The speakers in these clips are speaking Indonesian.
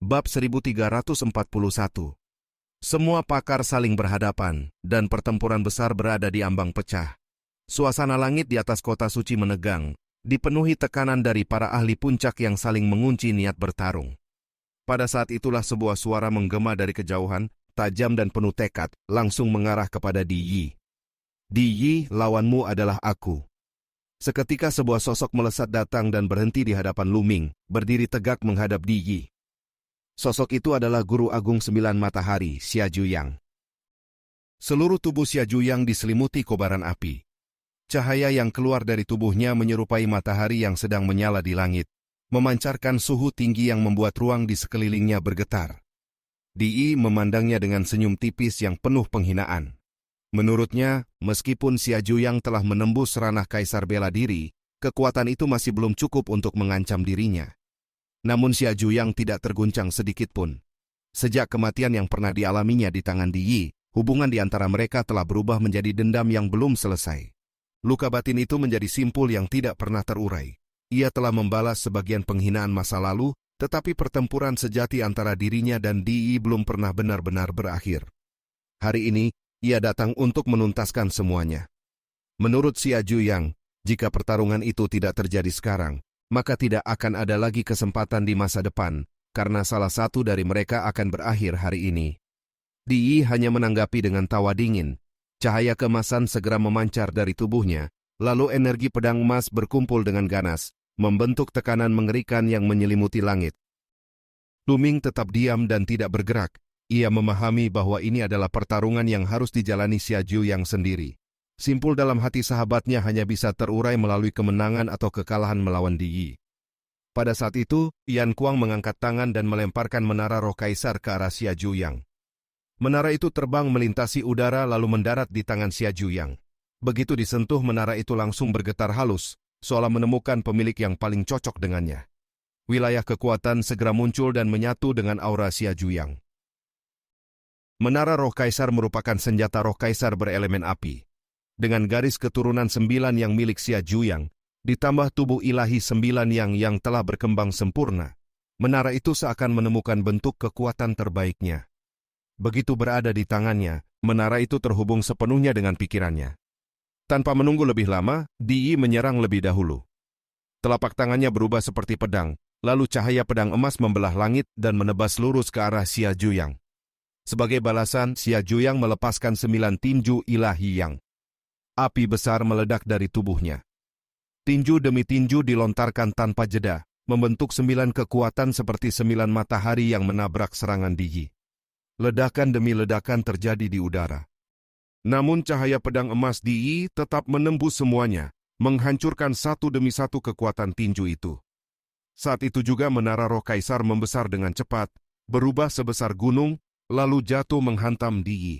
Bab 1341. Semua pakar saling berhadapan, dan pertempuran besar berada di ambang pecah. Suasana langit di atas kota suci menegang, dipenuhi tekanan dari para ahli puncak yang saling mengunci niat bertarung. Pada saat itulah sebuah suara menggema dari kejauhan, tajam dan penuh tekad, langsung mengarah kepada Di Yi. Di Yi, lawanmu adalah aku. Seketika sebuah sosok melesat datang dan berhenti di hadapan Lu Ming, berdiri tegak menghadap Di Yi. Sosok itu adalah Guru Agung Sembilan Matahari, Xia Zhuyang. Seluruh tubuh Xia Zhuyang diselimuti kobaran api. Cahaya yang keluar dari tubuhnya menyerupai matahari yang sedang menyala di langit, memancarkan suhu tinggi yang membuat ruang di sekelilingnya bergetar. Di Yi memandangnya dengan senyum tipis yang penuh penghinaan. Menurutnya, meskipun Xia Zhuyang telah menembus ranah kaisar bela diri, kekuatan itu masih belum cukup untuk mengancam dirinya. Namun Xia Zhuyang tidak terguncang sedikitpun. Sejak kematian yang pernah dialaminya di tangan Di Yi, hubungan di antara mereka telah berubah menjadi dendam yang belum selesai. Luka batin itu menjadi simpul yang tidak pernah terurai. Ia telah membalas sebagian penghinaan masa lalu, tetapi pertempuran sejati antara dirinya dan Di Yi belum pernah benar-benar berakhir. Hari ini, ia datang untuk menuntaskan semuanya. Menurut Xia Zhuyang, jika pertarungan itu tidak terjadi sekarang, maka tidak akan ada lagi kesempatan di masa depan, karena salah satu dari mereka akan berakhir hari ini. Di Yi hanya menanggapi dengan tawa dingin. Cahaya keemasan segera memancar dari tubuhnya, lalu energi pedang emas berkumpul dengan ganas, membentuk tekanan mengerikan yang menyelimuti langit. Lu Ming tetap diam dan tidak bergerak. Ia memahami bahwa ini adalah pertarungan yang harus dijalani Xia Zhuyang sendiri. Simpul dalam hati sahabatnya hanya bisa terurai melalui kemenangan atau kekalahan melawan Di Yi. Pada saat itu, Yan Kuang mengangkat tangan dan melemparkan menara roh kaisar ke arah Xia Zhuyang. Menara itu terbang melintasi udara lalu mendarat di tangan Xia Zhuyang. Begitu disentuh, menara itu langsung bergetar halus, seolah menemukan pemilik yang paling cocok dengannya. Wilayah kekuatan segera muncul dan menyatu dengan aura Xia Zhuyang. Menara roh kaisar merupakan senjata roh kaisar berelemen api. Dengan garis keturunan 9 yang milik Xia Zhuyang, ditambah tubuh ilahi 9 yang telah berkembang sempurna, menara itu seakan menemukan bentuk kekuatan terbaiknya. Begitu berada di tangannya, menara itu terhubung sepenuhnya dengan pikirannya. Tanpa menunggu lebih lama, Di Yi menyerang lebih dahulu. Telapak tangannya berubah seperti pedang, lalu cahaya pedang emas membelah langit dan menebas lurus ke arah Xia Zhuyang. Sebagai balasan, Xia Zhuyang melepaskan 9 tinju ilahi yang api besar meledak dari tubuhnya. Tinju demi tinju dilontarkan tanpa jeda, membentuk 9 kekuatan seperti 9 matahari yang menabrak serangan Di Yi. Ledakan demi ledakan terjadi di udara. Namun cahaya pedang emas Di Yi tetap menembus semuanya, menghancurkan satu demi satu kekuatan tinju itu. Saat itu juga menara roh kaisar membesar dengan cepat, berubah sebesar gunung, lalu jatuh menghantam Di Yi.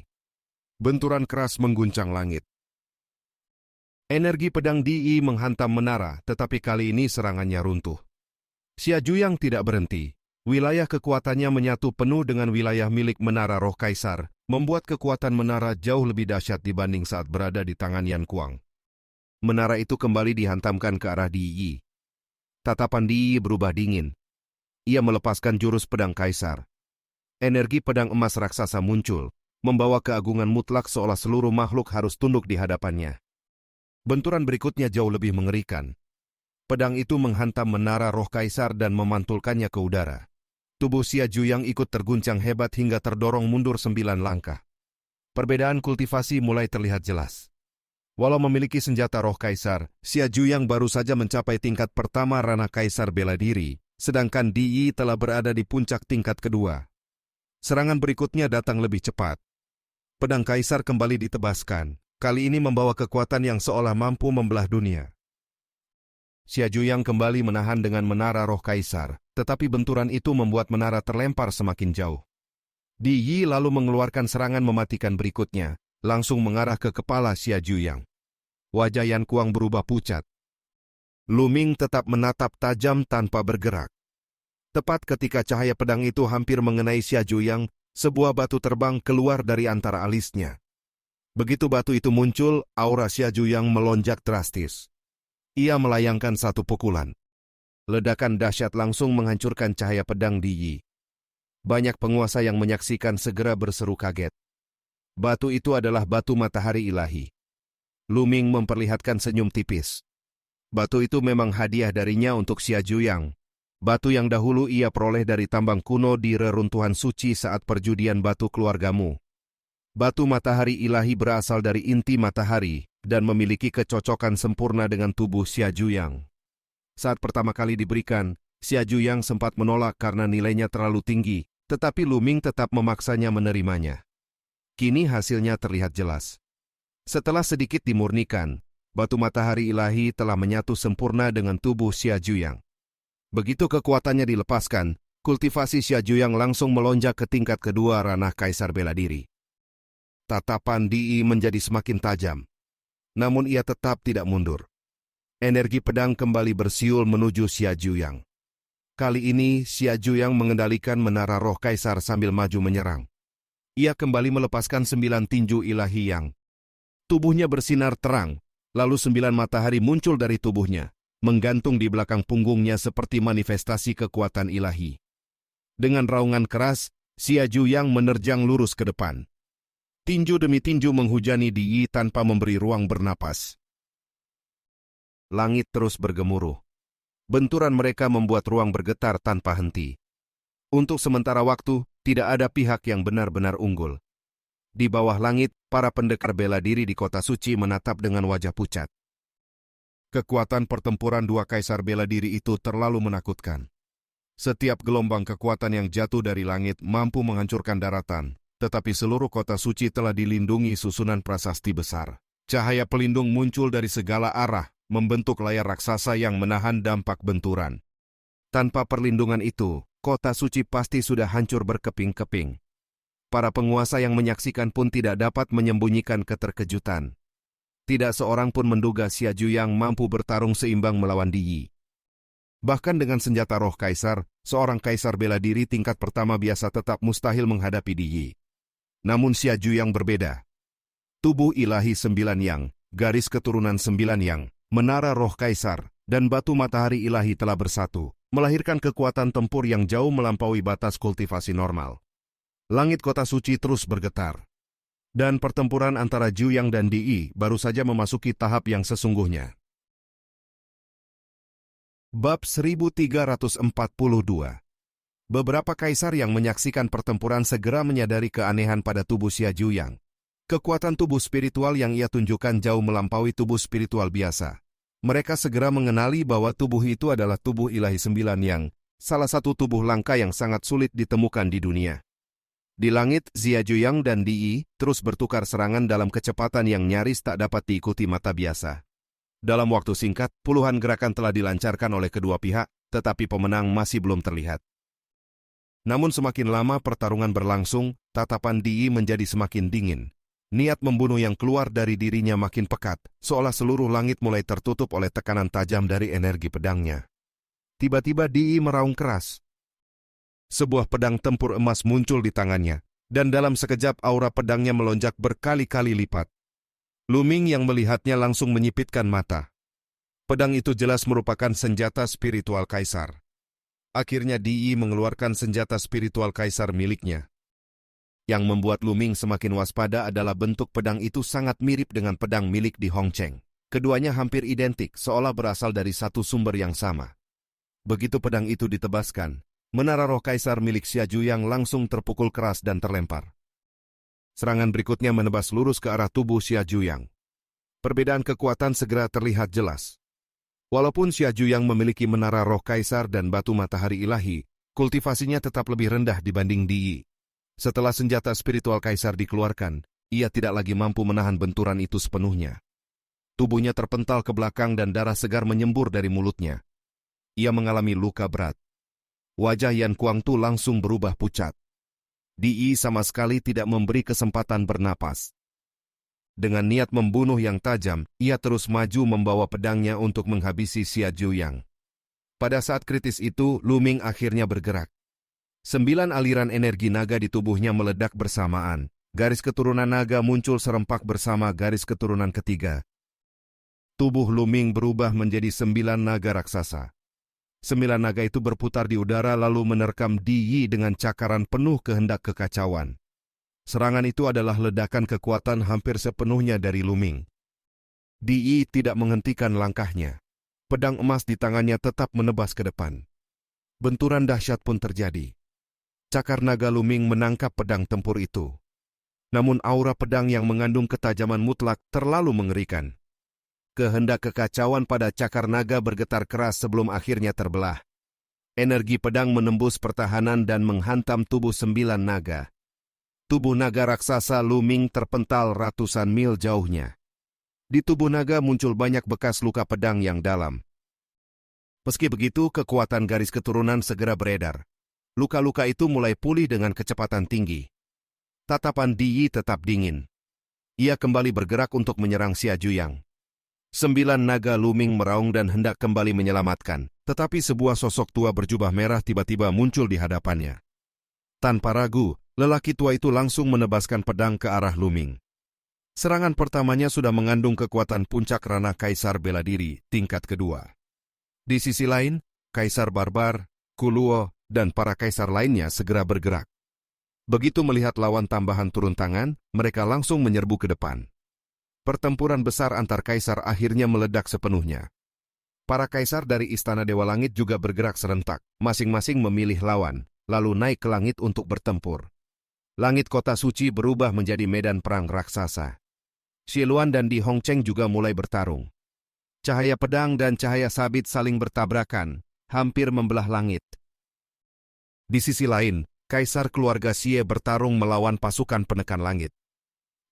Benturan keras mengguncang langit. Energi pedang Di Yi menghantam menara, tetapi kali ini serangannya runtuh. Xia Zhuyang tidak berhenti. Wilayah kekuatannya menyatu penuh dengan wilayah milik menara roh kaisar, membuat kekuatan menara jauh lebih dahsyat dibanding saat berada di tangan Yan Kuang. Menara itu kembali dihantamkan ke arah Di Yi. Tatapan Di Yi berubah dingin. Ia melepaskan jurus pedang kaisar. Energi pedang emas raksasa muncul, membawa keagungan mutlak seolah seluruh makhluk harus tunduk di hadapannya. Benturan berikutnya jauh lebih mengerikan. Pedang itu menghantam menara roh kaisar dan memantulkannya ke udara. Tubuh Xia Zhuyang ikut terguncang hebat hingga terdorong mundur 9 langkah. Perbedaan kultivasi mulai terlihat jelas. Walau memiliki senjata roh kaisar, Xia Zhuyang baru saja mencapai tingkat pertama ranah kaisar bela diri, sedangkan Di Yi telah berada di puncak tingkat kedua. Serangan berikutnya datang lebih cepat. Pedang kaisar kembali ditebaskan. Kali ini membawa kekuatan yang seolah mampu membelah dunia. Xia Zhuyang kembali menahan dengan menara roh kaisar, tetapi benturan itu membuat menara terlempar semakin jauh. Di Yi lalu mengeluarkan serangan mematikan berikutnya, langsung mengarah ke kepala Xia Zhuyang. Wajah Yan Kuang berubah pucat. Lu Ming tetap menatap tajam tanpa bergerak. Tepat ketika cahaya pedang itu hampir mengenai Xia Zhuyang, sebuah batu terbang keluar dari antara alisnya. Begitu batu itu muncul, aura Xia Zhuyang melonjak drastis. Ia melayangkan satu pukulan. Ledakan dahsyat langsung menghancurkan cahaya pedang Di Yi. Banyak penguasa yang menyaksikan segera berseru kaget. Batu itu adalah batu matahari ilahi. Luming memperlihatkan senyum tipis. Batu itu memang hadiah darinya untuk Xia Zhuyang. Batu yang dahulu ia peroleh dari tambang kuno di reruntuhan suci saat perjudian batu keluargamu. Batu matahari ilahi berasal dari inti matahari dan memiliki kecocokan sempurna dengan tubuh Xia Zhuyang. Saat pertama kali diberikan, Xia Zhuyang sempat menolak karena nilainya terlalu tinggi, tetapi Luming tetap memaksanya menerimanya. Kini hasilnya terlihat jelas. Setelah sedikit dimurnikan, batu matahari ilahi telah menyatu sempurna dengan tubuh Xia Zhuyang. Begitu kekuatannya dilepaskan, kultivasi Xia Zhuyang langsung melonjak ke tingkat kedua ranah kaisar bela diri. Tatapan Di menjadi semakin tajam. Namun ia tetap tidak mundur. Energi pedang kembali bersiul menuju Xia Zhuyang. Kali ini Xia Zhuyang mengendalikan menara roh kaisar sambil maju menyerang. Ia kembali melepaskan 9 tinju ilahi yang. Tubuhnya bersinar terang, lalu 9 matahari muncul dari tubuhnya, menggantung di belakang punggungnya seperti manifestasi kekuatan ilahi. Dengan raungan keras, Xia Zhuyang menerjang lurus ke depan. Tinju demi tinju menghujani Di tanpa memberi ruang bernapas. Langit terus bergemuruh. Benturan mereka membuat ruang bergetar tanpa henti. Untuk sementara waktu, tidak ada pihak yang benar-benar unggul. Di bawah langit, para pendekar bela diri di kota suci menatap dengan wajah pucat. Kekuatan pertempuran dua kaisar bela diri itu terlalu menakutkan. Setiap gelombang kekuatan yang jatuh dari langit mampu menghancurkan daratan, tetapi seluruh kota suci telah dilindungi susunan prasasti besar. Cahaya pelindung muncul dari segala arah, membentuk layar raksasa yang menahan dampak benturan. Tanpa perlindungan itu, kota suci pasti sudah hancur berkeping-keping. Para penguasa yang menyaksikan pun tidak dapat menyembunyikan keterkejutan. Tidak seorang pun menduga Xia Zhuyang mampu bertarung seimbang melawan Di. Bahkan dengan senjata roh kaisar, seorang kaisar bela diri tingkat pertama biasa tetap mustahil menghadapi Di. Namun Xia Zhuyang berbeda. Tubuh ilahi 9 yang, garis keturunan 9 yang, menara roh kaisar, dan batu matahari ilahi telah bersatu, melahirkan kekuatan tempur yang jauh melampaui batas kultivasi normal. Langit kota suci terus bergetar. Dan pertempuran antara Zhuyang dan Di baru saja memasuki tahap yang sesungguhnya. Bab 1342. Beberapa kaisar yang menyaksikan pertempuran segera menyadari keanehan pada tubuh Xia Zhuyang. Kekuatan tubuh spiritual yang ia tunjukkan jauh melampaui tubuh spiritual biasa. Mereka segera mengenali bahwa tubuh itu adalah tubuh ilahi 9 yang, salah satu tubuh langka yang sangat sulit ditemukan di dunia. Di langit, Xia Zhuyang dan Di terus bertukar serangan dalam kecepatan yang nyaris tak dapat diikuti mata biasa. Dalam waktu singkat, puluhan gerakan telah dilancarkan oleh kedua pihak, tetapi pemenang masih belum terlihat. Namun semakin lama pertarungan berlangsung, tatapan Di menjadi semakin dingin. Niat membunuh yang keluar dari dirinya makin pekat, seolah seluruh langit mulai tertutup oleh tekanan tajam dari energi pedangnya. Tiba-tiba Di meraung keras. Sebuah pedang tempur emas muncul di tangannya, dan dalam sekejap aura pedangnya melonjak berkali-kali lipat. Luming yang melihatnya langsung menyipitkan mata. Pedang itu jelas merupakan senjata spiritual kaisar. Akhirnya Di mengeluarkan senjata spiritual kaisar miliknya. Yang membuat Luming semakin waspada adalah bentuk pedang itu sangat mirip dengan pedang milik Di Hongcheng. Keduanya hampir identik, seolah berasal dari satu sumber yang sama. Begitu pedang itu ditebaskan, menara roh kaisar milik Xia Zhuyang langsung terpukul keras dan terlempar. Serangan berikutnya menebas lurus ke arah tubuh Xia Zhuyang. Perbedaan kekuatan segera terlihat jelas. Walaupun Xia Zhuyang memiliki menara roh kaisar dan batu matahari ilahi, kultivasinya tetap lebih rendah dibanding Di. Setelah senjata spiritual kaisar dikeluarkan, ia tidak lagi mampu menahan benturan itu sepenuhnya. Tubuhnya terpental ke belakang dan darah segar menyembur dari mulutnya. Ia mengalami luka berat. Wajah Yan Kuangtu langsung berubah pucat. Di sama sekali tidak memberi kesempatan bernapas. Dengan niat membunuh yang tajam, ia terus maju membawa pedangnya untuk menghabisi Xia Zhuyang. Pada saat kritis itu, Luming akhirnya bergerak. 9 aliran energi naga di tubuhnya meledak bersamaan. Garis keturunan naga muncul serempak bersama garis keturunan ketiga. Tubuh Luming berubah menjadi 9 naga raksasa. 9 naga itu berputar di udara lalu menerkam Di Yi dengan cakaran penuh kehendak kekacauan. Serangan itu adalah ledakan kekuatan hampir sepenuhnya dari Luming. Di Yi tidak menghentikan langkahnya. Pedang emas di tangannya tetap menebas ke depan. Benturan dahsyat pun terjadi. Cakar naga Luming menangkap pedang tempur itu. Namun aura pedang yang mengandung ketajaman mutlak terlalu mengerikan. Kehendak kekacauan pada cakar naga bergetar keras sebelum akhirnya terbelah. Energi pedang menembus pertahanan dan menghantam tubuh 9 naga. Tubuh naga raksasa Luming terpental ratusan mil jauhnya. Di tubuh naga muncul banyak bekas luka pedang yang dalam. Meski begitu, kekuatan garis keturunan segera beredar. Luka-luka itu mulai pulih dengan kecepatan tinggi. Tatapan Di Yi tetap dingin. Ia kembali bergerak untuk menyerang Xia Juyang. 9 naga Luming meraung dan hendak kembali menyelamatkan, tetapi sebuah sosok tua berjubah merah tiba-tiba muncul di hadapannya. Tanpa ragu, lelaki tua itu langsung menebaskan pedang ke arah Luming. Serangan pertamanya sudah mengandung kekuatan puncak ranah Kaisar Bela Diri tingkat kedua. Di sisi lain, Kaisar Barbar, Kuluo, dan para kaisar lainnya segera bergerak. Begitu melihat lawan tambahan turun tangan, mereka langsung menyerbu ke depan. Pertempuran besar antar kaisar akhirnya meledak sepenuhnya. Para kaisar dari Istana Dewa Langit juga bergerak serentak, masing-masing memilih lawan, lalu naik ke langit untuk bertempur. Langit kota suci berubah menjadi medan perang raksasa. Xiluan dan Di Hongcheng juga mulai bertarung. Cahaya pedang dan cahaya sabit saling bertabrakan, hampir membelah langit. Di sisi lain, Kaisar keluarga Xie bertarung melawan pasukan penekan langit.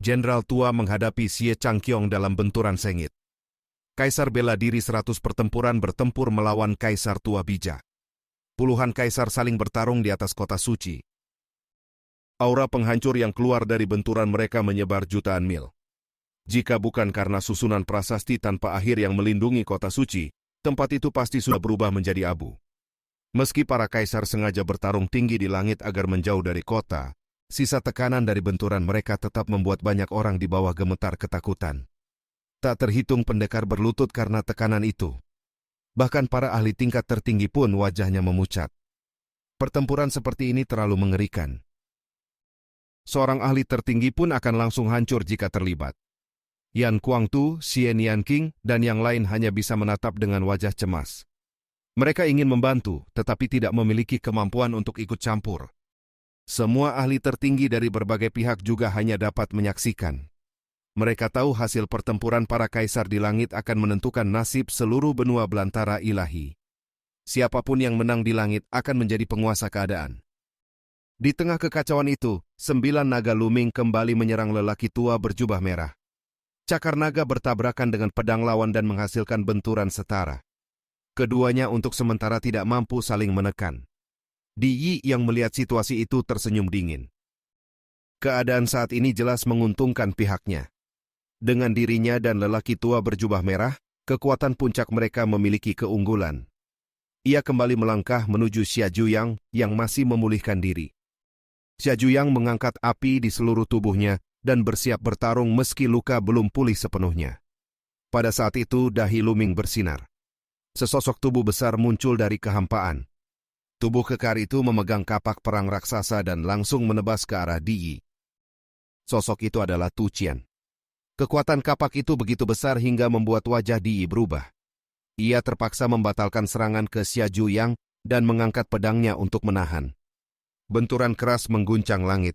Jenderal tua menghadapi Xie Changqiong dalam benturan sengit. Kaisar Bela Diri 100 pertempuran bertempur melawan Kaisar tua bijak. Puluhan kaisar saling bertarung di atas kota suci. Aura penghancur yang keluar dari benturan mereka menyebar jutaan mil. Jika bukan karena susunan prasasti tanpa akhir yang melindungi kota suci, tempat itu pasti sudah berubah menjadi abu. Meski para kaisar sengaja bertarung tinggi di langit agar menjauh dari kota, sisa tekanan dari benturan mereka tetap membuat banyak orang di bawah gemetar ketakutan. Tak terhitung pendekar berlutut karena tekanan itu. Bahkan para ahli tingkat tertinggi pun wajahnya memucat. Pertempuran seperti ini terlalu mengerikan. Seorang ahli tertinggi pun akan langsung hancur jika terlibat. Yan Kuangtu, Xie Nianqing, dan yang lain hanya bisa menatap dengan wajah cemas. Mereka ingin membantu, tetapi tidak memiliki kemampuan untuk ikut campur. Semua ahli tertinggi dari berbagai pihak juga hanya dapat menyaksikan. Mereka tahu hasil pertempuran para kaisar di langit akan menentukan nasib seluruh benua belantara ilahi. Siapapun yang menang di langit akan menjadi penguasa keadaan. Di tengah kekacauan itu, 9 naga Luming kembali menyerang lelaki tua berjubah merah. Cakar naga bertabrakan dengan pedang lawan dan menghasilkan benturan setara. Keduanya untuk sementara tidak mampu saling menekan. Di Yi yang melihat situasi itu tersenyum dingin. Keadaan saat ini jelas menguntungkan pihaknya. Dengan dirinya dan lelaki tua berjubah merah, kekuatan puncak mereka memiliki keunggulan. Ia kembali melangkah menuju Xia Juyang yang masih memulihkan diri. Xia Juyang mengangkat api di seluruh tubuhnya dan bersiap bertarung meski luka belum pulih sepenuhnya. Pada saat itu dahi Luming bersinar. Sesosok tubuh besar muncul dari kehampaan. Tubuh kekar itu memegang kapak perang raksasa dan langsung menebas ke arah Di Yi. Sosok itu adalah Tu Qian. Kekuatan kapak itu begitu besar hingga membuat wajah Di Yi berubah. Ia terpaksa membatalkan serangan ke Xia Juyang dan mengangkat pedangnya untuk menahan. Benturan keras mengguncang langit.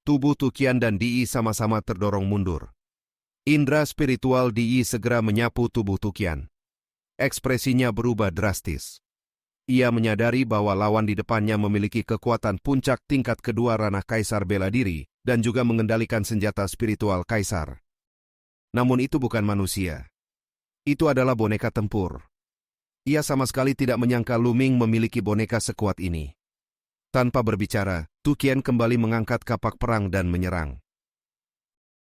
Tubuh Tu Qian dan Di Yi sama-sama terdorong mundur. Indra spiritual Di Yi segera menyapu tubuh Tu Qian. Ekspresinya berubah drastis. Ia menyadari bahwa lawan di depannya memiliki kekuatan puncak tingkat kedua ranah Kaisar Bela Diri dan juga mengendalikan senjata spiritual Kaisar. Namun itu bukan manusia. Itu adalah boneka tempur. Ia sama sekali tidak menyangka Luming memiliki boneka sekuat ini. Tanpa berbicara, Tu Qian kembali mengangkat kapak perang dan menyerang.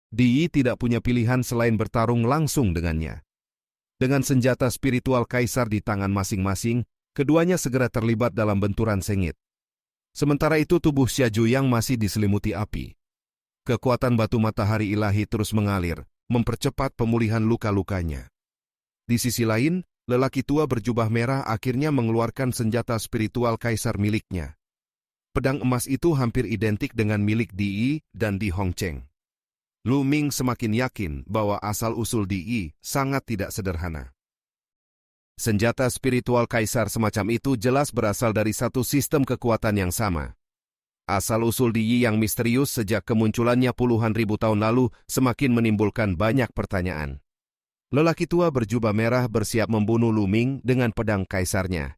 Di Yi tidak punya pilihan selain bertarung langsung dengannya. Dengan senjata spiritual Kaisar di tangan masing-masing, keduanya segera terlibat dalam benturan sengit. Sementara itu tubuh Xia Juyang masih diselimuti api. Kekuatan batu matahari ilahi terus mengalir, mempercepat pemulihan luka-lukanya. Di sisi lain, Lelaki tua berjubah merah akhirnya mengeluarkan senjata spiritual kaisar miliknya. Pedang emas itu hampir identik dengan milik Di Yi dan Di Hongcheng. Lu Ming semakin yakin bahwa asal-usul Di Yi sangat tidak sederhana. Senjata spiritual kaisar semacam itu jelas berasal dari satu sistem kekuatan yang sama. Asal-usul Di Yi yang misterius sejak kemunculannya puluhan ribu tahun lalu semakin menimbulkan banyak pertanyaan. Lelaki tua berjubah merah bersiap membunuh Lu Ming dengan pedang kaisarnya.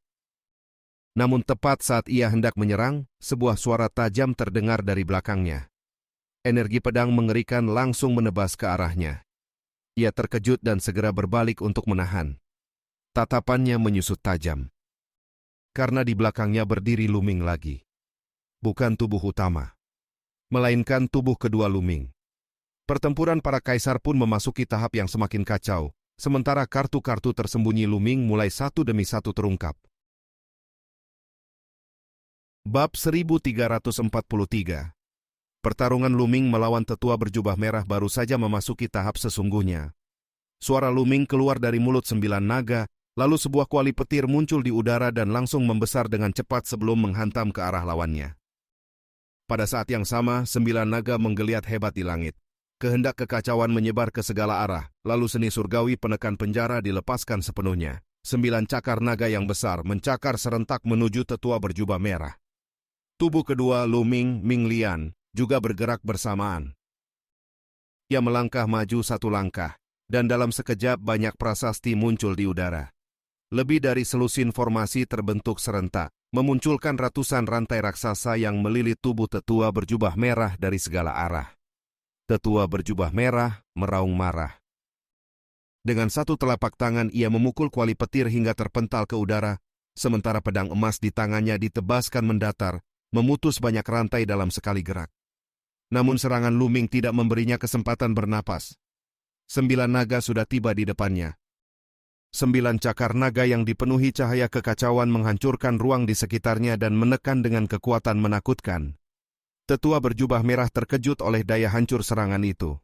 Namun tepat saat ia hendak menyerang, sebuah suara tajam terdengar dari belakangnya. Energi pedang mengerikan langsung menebas ke arahnya. Ia terkejut dan segera berbalik untuk menahan. Tatapannya menyusut tajam. Karena di belakangnya berdiri Lu Ming lagi. Bukan tubuh utama, melainkan tubuh kedua Lu Ming. Pertempuran para kaisar pun memasuki tahap yang semakin kacau, sementara kartu-kartu tersembunyi Lu Ming mulai satu demi satu terungkap. Bab 1343. Pertarungan Lu Ming melawan tetua berjubah merah baru saja memasuki tahap sesungguhnya. Suara Lu Ming keluar dari mulut 9 naga, lalu sebuah kuali petir muncul di udara dan langsung membesar dengan cepat sebelum menghantam ke arah lawannya. Pada saat yang sama, 9 naga menggeliat hebat di langit. Kehendak kekacauan menyebar ke segala arah, lalu seni surgawi penekan penjara dilepaskan sepenuhnya. 9 cakar naga yang besar mencakar serentak menuju tetua berjubah merah. Tubuh kedua Lu Ming, Ming Lian, juga bergerak bersamaan. Ia melangkah maju satu langkah, dan dalam sekejap banyak prasasti muncul di udara. Lebih dari selusin formasi terbentuk serentak, memunculkan ratusan rantai raksasa yang melilit tubuh tetua berjubah merah dari segala arah. Tetua berjubah merah meraung marah. Dengan satu telapak tangan ia memukul kuali petir hingga terpental ke udara, sementara pedang emas di tangannya ditebaskan mendatar, memutus banyak rantai dalam sekali gerak. Namun serangan Lu Ming tidak memberinya kesempatan bernapas. 9 naga sudah tiba di depannya. 9 cakar naga yang dipenuhi cahaya kekacauan menghancurkan ruang di sekitarnya dan menekan dengan kekuatan menakutkan. Tetua berjubah merah terkejut oleh daya hancur serangan itu.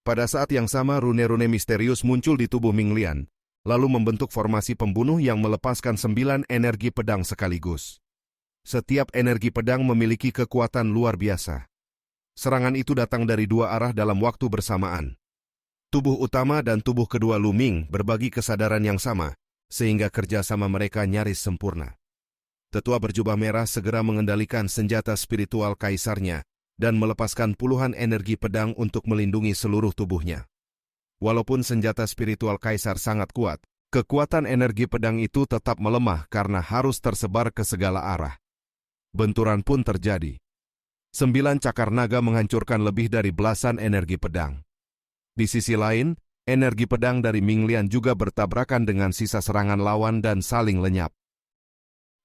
Pada saat yang sama rune-rune misterius muncul di tubuh Ming Lian, lalu membentuk formasi pembunuh yang melepaskan 9 energi pedang sekaligus. Setiap energi pedang memiliki kekuatan luar biasa. Serangan itu datang dari 2 arah dalam waktu bersamaan. Tubuh utama dan tubuh kedua Lu Ming berbagi kesadaran yang sama, sehingga kerjasama mereka nyaris sempurna. Tetua berjubah merah segera mengendalikan senjata spiritual kaisarnya dan melepaskan puluhan energi pedang untuk melindungi seluruh tubuhnya. Walaupun senjata spiritual kaisar sangat kuat, kekuatan energi pedang itu tetap melemah karena harus tersebar ke segala arah. Benturan pun terjadi. 9 cakar naga menghancurkan lebih dari belasan energi pedang. Di sisi lain, energi pedang dari Ming Lian juga bertabrakan dengan sisa serangan lawan dan saling lenyap.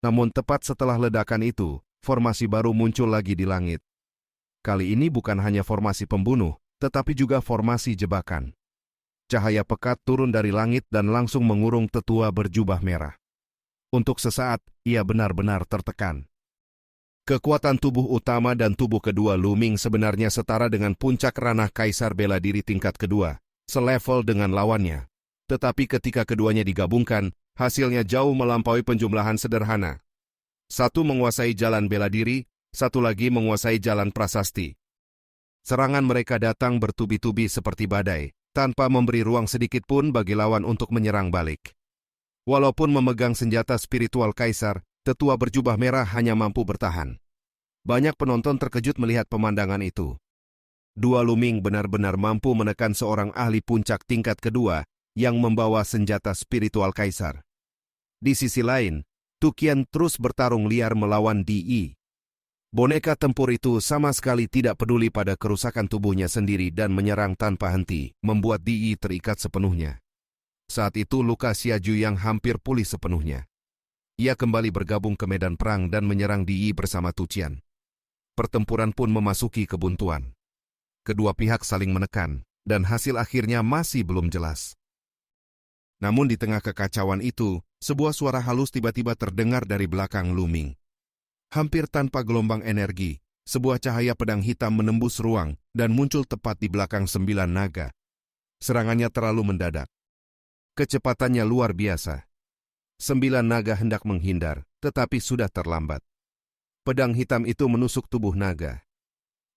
Namun tepat setelah ledakan itu, formasi baru muncul lagi di langit. Kali ini bukan hanya formasi pembunuh, tetapi juga formasi jebakan. Cahaya pekat turun dari langit dan langsung mengurung tetua berjubah merah. Untuk sesaat, ia benar-benar tertekan. Kekuatan tubuh utama dan tubuh kedua Lu Ming sebenarnya setara dengan puncak ranah kaisar bela diri tingkat kedua, selevel dengan lawannya. Tetapi ketika keduanya digabungkan, hasilnya jauh melampaui penjumlahan sederhana. Satu menguasai jalan bela diri, satu lagi menguasai jalan prasasti. Serangan mereka datang bertubi-tubi seperti badai, tanpa memberi ruang sedikit pun bagi lawan untuk menyerang balik. Walaupun memegang senjata spiritual kaisar, tetua berjubah merah hanya mampu bertahan. Banyak penonton terkejut melihat pemandangan itu. Dua Lu Ming benar-benar mampu menekan seorang ahli puncak tingkat kedua yang membawa senjata spiritual kaisar. Di sisi lain, Tu Qian terus bertarung liar melawan Di Yi. Boneka tempur itu sama sekali tidak peduli pada kerusakan tubuhnya sendiri dan menyerang tanpa henti, membuat Di Yi terikat sepenuhnya. Saat itu luka Xia Ju yang hampir pulih sepenuhnya. Ia kembali bergabung ke medan perang dan menyerang Di Yi bersama Tu Qian. Pertempuran pun memasuki kebuntuan. Kedua pihak saling menekan, dan hasil akhirnya masih belum jelas. Namun di tengah kekacauan itu, sebuah suara halus tiba-tiba terdengar dari belakang Lu Ming. Hampir tanpa gelombang energi, sebuah cahaya pedang hitam menembus ruang dan muncul tepat di belakang 9 naga. Serangannya terlalu mendadak. Kecepatannya luar biasa. 9 naga hendak menghindar, tetapi sudah terlambat. Pedang hitam itu menusuk tubuh naga.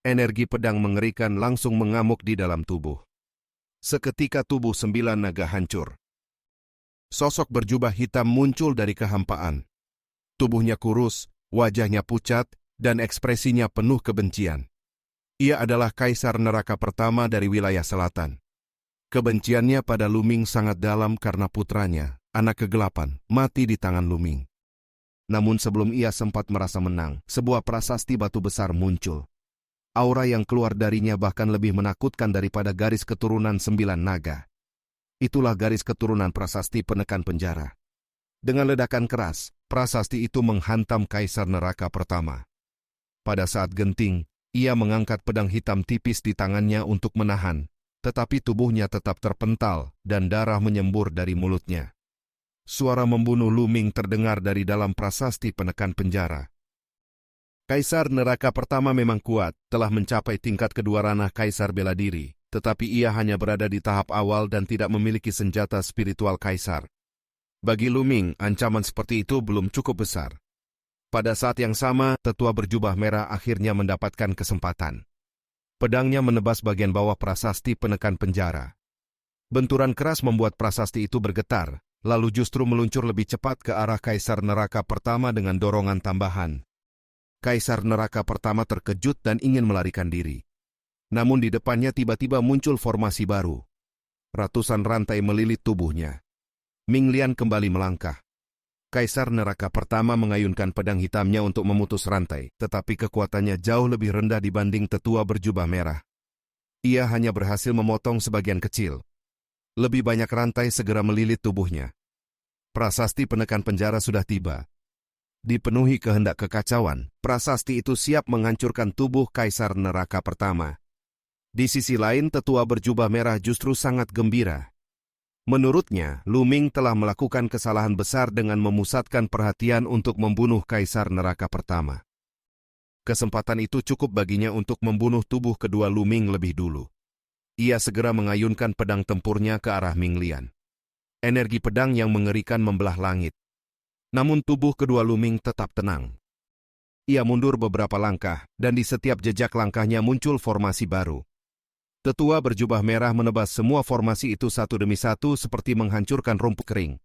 Energi pedang mengerikan langsung mengamuk di dalam tubuh. Seketika tubuh 9 naga hancur. Sosok berjubah hitam muncul dari kehampaan. Tubuhnya kurus, wajahnya pucat, dan ekspresinya penuh kebencian. Ia adalah Kaisar Neraka pertama dari wilayah selatan. Kebenciannya pada Lu-Ming sangat dalam karena putranya, anak kegelapan, mati di tangan Lu-Ming. Namun sebelum ia sempat merasa menang, sebuah prasasti batu besar muncul. Aura yang keluar darinya bahkan lebih menakutkan daripada garis keturunan 9 naga. Itulah garis keturunan prasasti penekan penjara. Dengan ledakan keras, prasasti itu menghantam Kaisar Neraka pertama. Pada saat genting, ia mengangkat pedang hitam tipis di tangannya untuk menahan, tetapi tubuhnya tetap terpental dan darah menyembur dari mulutnya. Suara membunuh Lu-Ming terdengar dari dalam prasasti penekan penjara. Kaisar Neraka pertama memang kuat, telah mencapai tingkat kedua ranah Kaisar bela diri, tetapi ia hanya berada di tahap awal dan tidak memiliki senjata spiritual Kaisar. Bagi Lu-Ming, ancaman seperti itu belum cukup besar. Pada saat yang sama, tetua berjubah merah akhirnya mendapatkan kesempatan. Pedangnya menebas bagian bawah prasasti penekan penjara. Benturan keras membuat prasasti itu bergetar, lalu justru meluncur lebih cepat ke arah Kaisar Neraka pertama dengan dorongan tambahan. Kaisar Neraka pertama terkejut dan ingin melarikan diri. Namun di depannya tiba-tiba muncul formasi baru. Ratusan rantai melilit tubuhnya. Ming Lian kembali melangkah. Kaisar Neraka pertama mengayunkan pedang hitamnya untuk memutus rantai, tetapi kekuatannya jauh lebih rendah dibanding tetua berjubah merah. Ia hanya berhasil memotong sebagian kecil. Lebih banyak rantai segera melilit tubuhnya. Prasasti penekan penjara sudah tiba. Dipenuhi kehendak kekacauan, prasasti itu siap menghancurkan tubuh Kaisar Neraka pertama. Di sisi lain, tetua berjubah merah justru sangat gembira. Menurutnya, Lu-Ming telah melakukan kesalahan besar dengan memusatkan perhatian untuk membunuh Kaisar Neraka pertama. Kesempatan itu cukup baginya untuk membunuh tubuh kedua Lu-Ming lebih dulu. Ia segera mengayunkan pedang tempurnya ke arah Ming Lian. Energi pedang yang mengerikan membelah langit. Namun tubuh kedua Lu-Ming tetap tenang. Ia mundur beberapa langkah, dan di setiap jejak langkahnya muncul formasi baru. Tetua berjubah merah menebas semua formasi itu satu demi satu seperti menghancurkan rumput kering.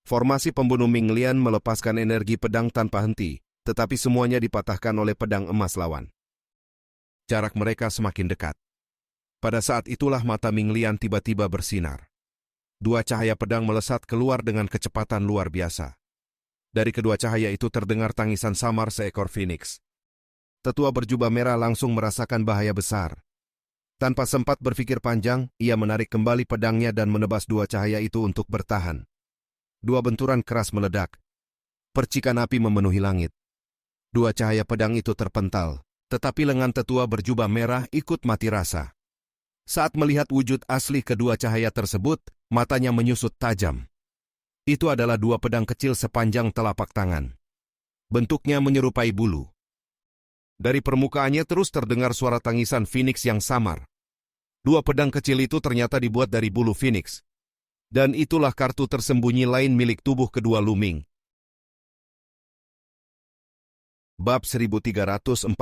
Formasi pembunuh Ming Lian melepaskan energi pedang tanpa henti, tetapi semuanya dipatahkan oleh pedang emas lawan. Jarak mereka semakin dekat. Pada saat itulah mata Ming Lian tiba-tiba bersinar. Dua cahaya pedang melesat keluar dengan kecepatan luar biasa. Dari kedua cahaya itu terdengar tangisan samar seekor phoenix. Tetua berjubah merah langsung merasakan bahaya besar. Tanpa sempat berpikir panjang, ia menarik kembali pedangnya dan menebas dua cahaya itu untuk bertahan. Dua benturan keras meledak. Percikan api memenuhi langit. Dua cahaya pedang itu terpental, tetapi lengan tetua berjubah merah ikut mati rasa. Saat melihat wujud asli kedua cahaya tersebut, matanya menyusut tajam. Itu adalah dua pedang kecil sepanjang telapak tangan. Bentuknya menyerupai bulu. Dari permukaannya terus terdengar suara tangisan phoenix yang samar. Dua pedang kecil itu ternyata dibuat dari bulu phoenix. Dan itulah kartu tersembunyi lain milik tubuh kedua Lu-Ming. Bab 1344.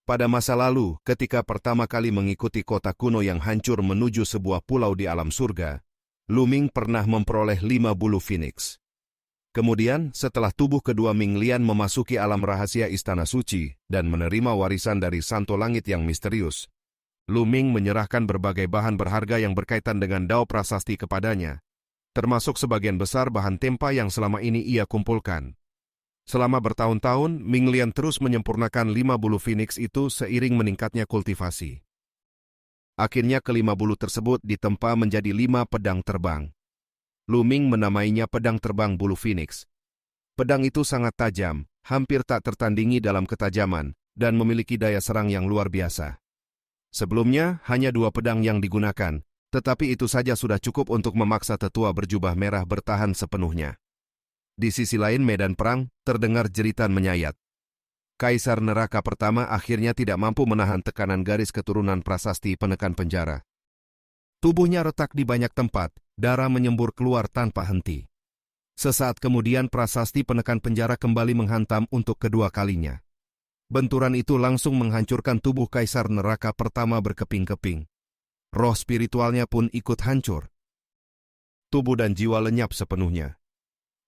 Pada masa lalu, ketika pertama kali mengikuti kota kuno yang hancur menuju sebuah pulau di alam surga, Lu-Ming pernah memperoleh 5 bulu phoenix. Kemudian, setelah tubuh kedua Ming Lian memasuki alam rahasia Istana Suci dan menerima warisan dari Santo Langit yang misterius, Lu-Ming menyerahkan berbagai bahan berharga yang berkaitan dengan Dao Prasasti kepadanya, termasuk sebagian besar bahan tempa yang selama ini ia kumpulkan. Selama bertahun-tahun, Ming Lian terus menyempurnakan 5 bulu phoenix itu seiring meningkatnya kultivasi. Akhirnya kelima bulu tersebut ditempa menjadi 5 pedang terbang. Lu-Ming menamainya pedang terbang bulu phoenix. Pedang itu sangat tajam, hampir tak tertandingi dalam ketajaman, dan memiliki daya serang yang luar biasa. Sebelumnya, hanya 2 pedang yang digunakan, tetapi itu saja sudah cukup untuk memaksa tetua berjubah merah bertahan sepenuhnya. Di sisi lain medan perang, terdengar jeritan menyayat. Kaisar Neraka pertama akhirnya tidak mampu menahan tekanan garis keturunan prasasti penekan penjara. Tubuhnya retak di banyak tempat, darah menyembur keluar tanpa henti. Sesaat kemudian prasasti penekan penjara kembali menghantam untuk kedua kalinya. Benturan itu langsung menghancurkan tubuh Kaisar Neraka pertama berkeping-keping. Roh spiritualnya pun ikut hancur. Tubuh dan jiwa lenyap sepenuhnya.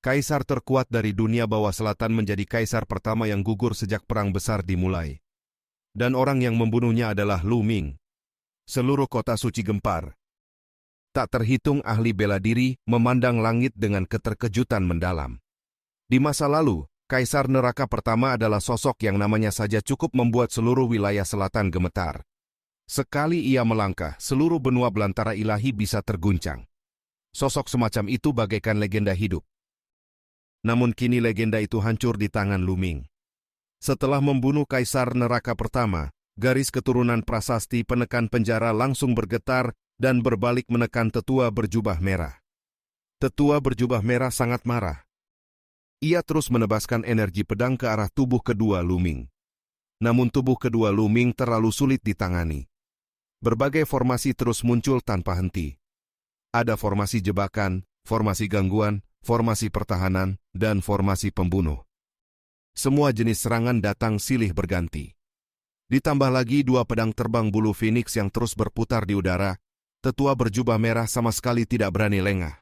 Kaisar terkuat dari dunia bawah selatan menjadi kaisar pertama yang gugur sejak perang besar dimulai. Dan orang yang membunuhnya adalah Lu Ming. Seluruh kota suci gempar. Tak terhitung ahli bela diri memandang langit dengan keterkejutan mendalam. Di masa lalu, Kaisar Neraka pertama adalah sosok yang namanya saja cukup membuat seluruh wilayah selatan gemetar. Sekali ia melangkah, seluruh benua belantara ilahi bisa terguncang. Sosok semacam itu bagaikan legenda hidup. Namun kini legenda itu hancur di tangan Lu Ming. Setelah membunuh Kaisar Neraka pertama, garis keturunan prasasti penekan penjara langsung bergetar dan berbalik menekan tetua berjubah merah. Tetua berjubah merah sangat marah. Ia terus menebaskan energi pedang ke arah tubuh kedua Lu Ming. Namun tubuh kedua Lu Ming terlalu sulit ditangani. Berbagai formasi terus muncul tanpa henti. Ada formasi jebakan, formasi gangguan, formasi pertahanan, dan formasi pembunuh. Semua jenis serangan datang silih berganti. Ditambah lagi dua pedang terbang bulu Phoenix yang terus berputar di udara, tetua berjubah merah sama sekali tidak berani lengah.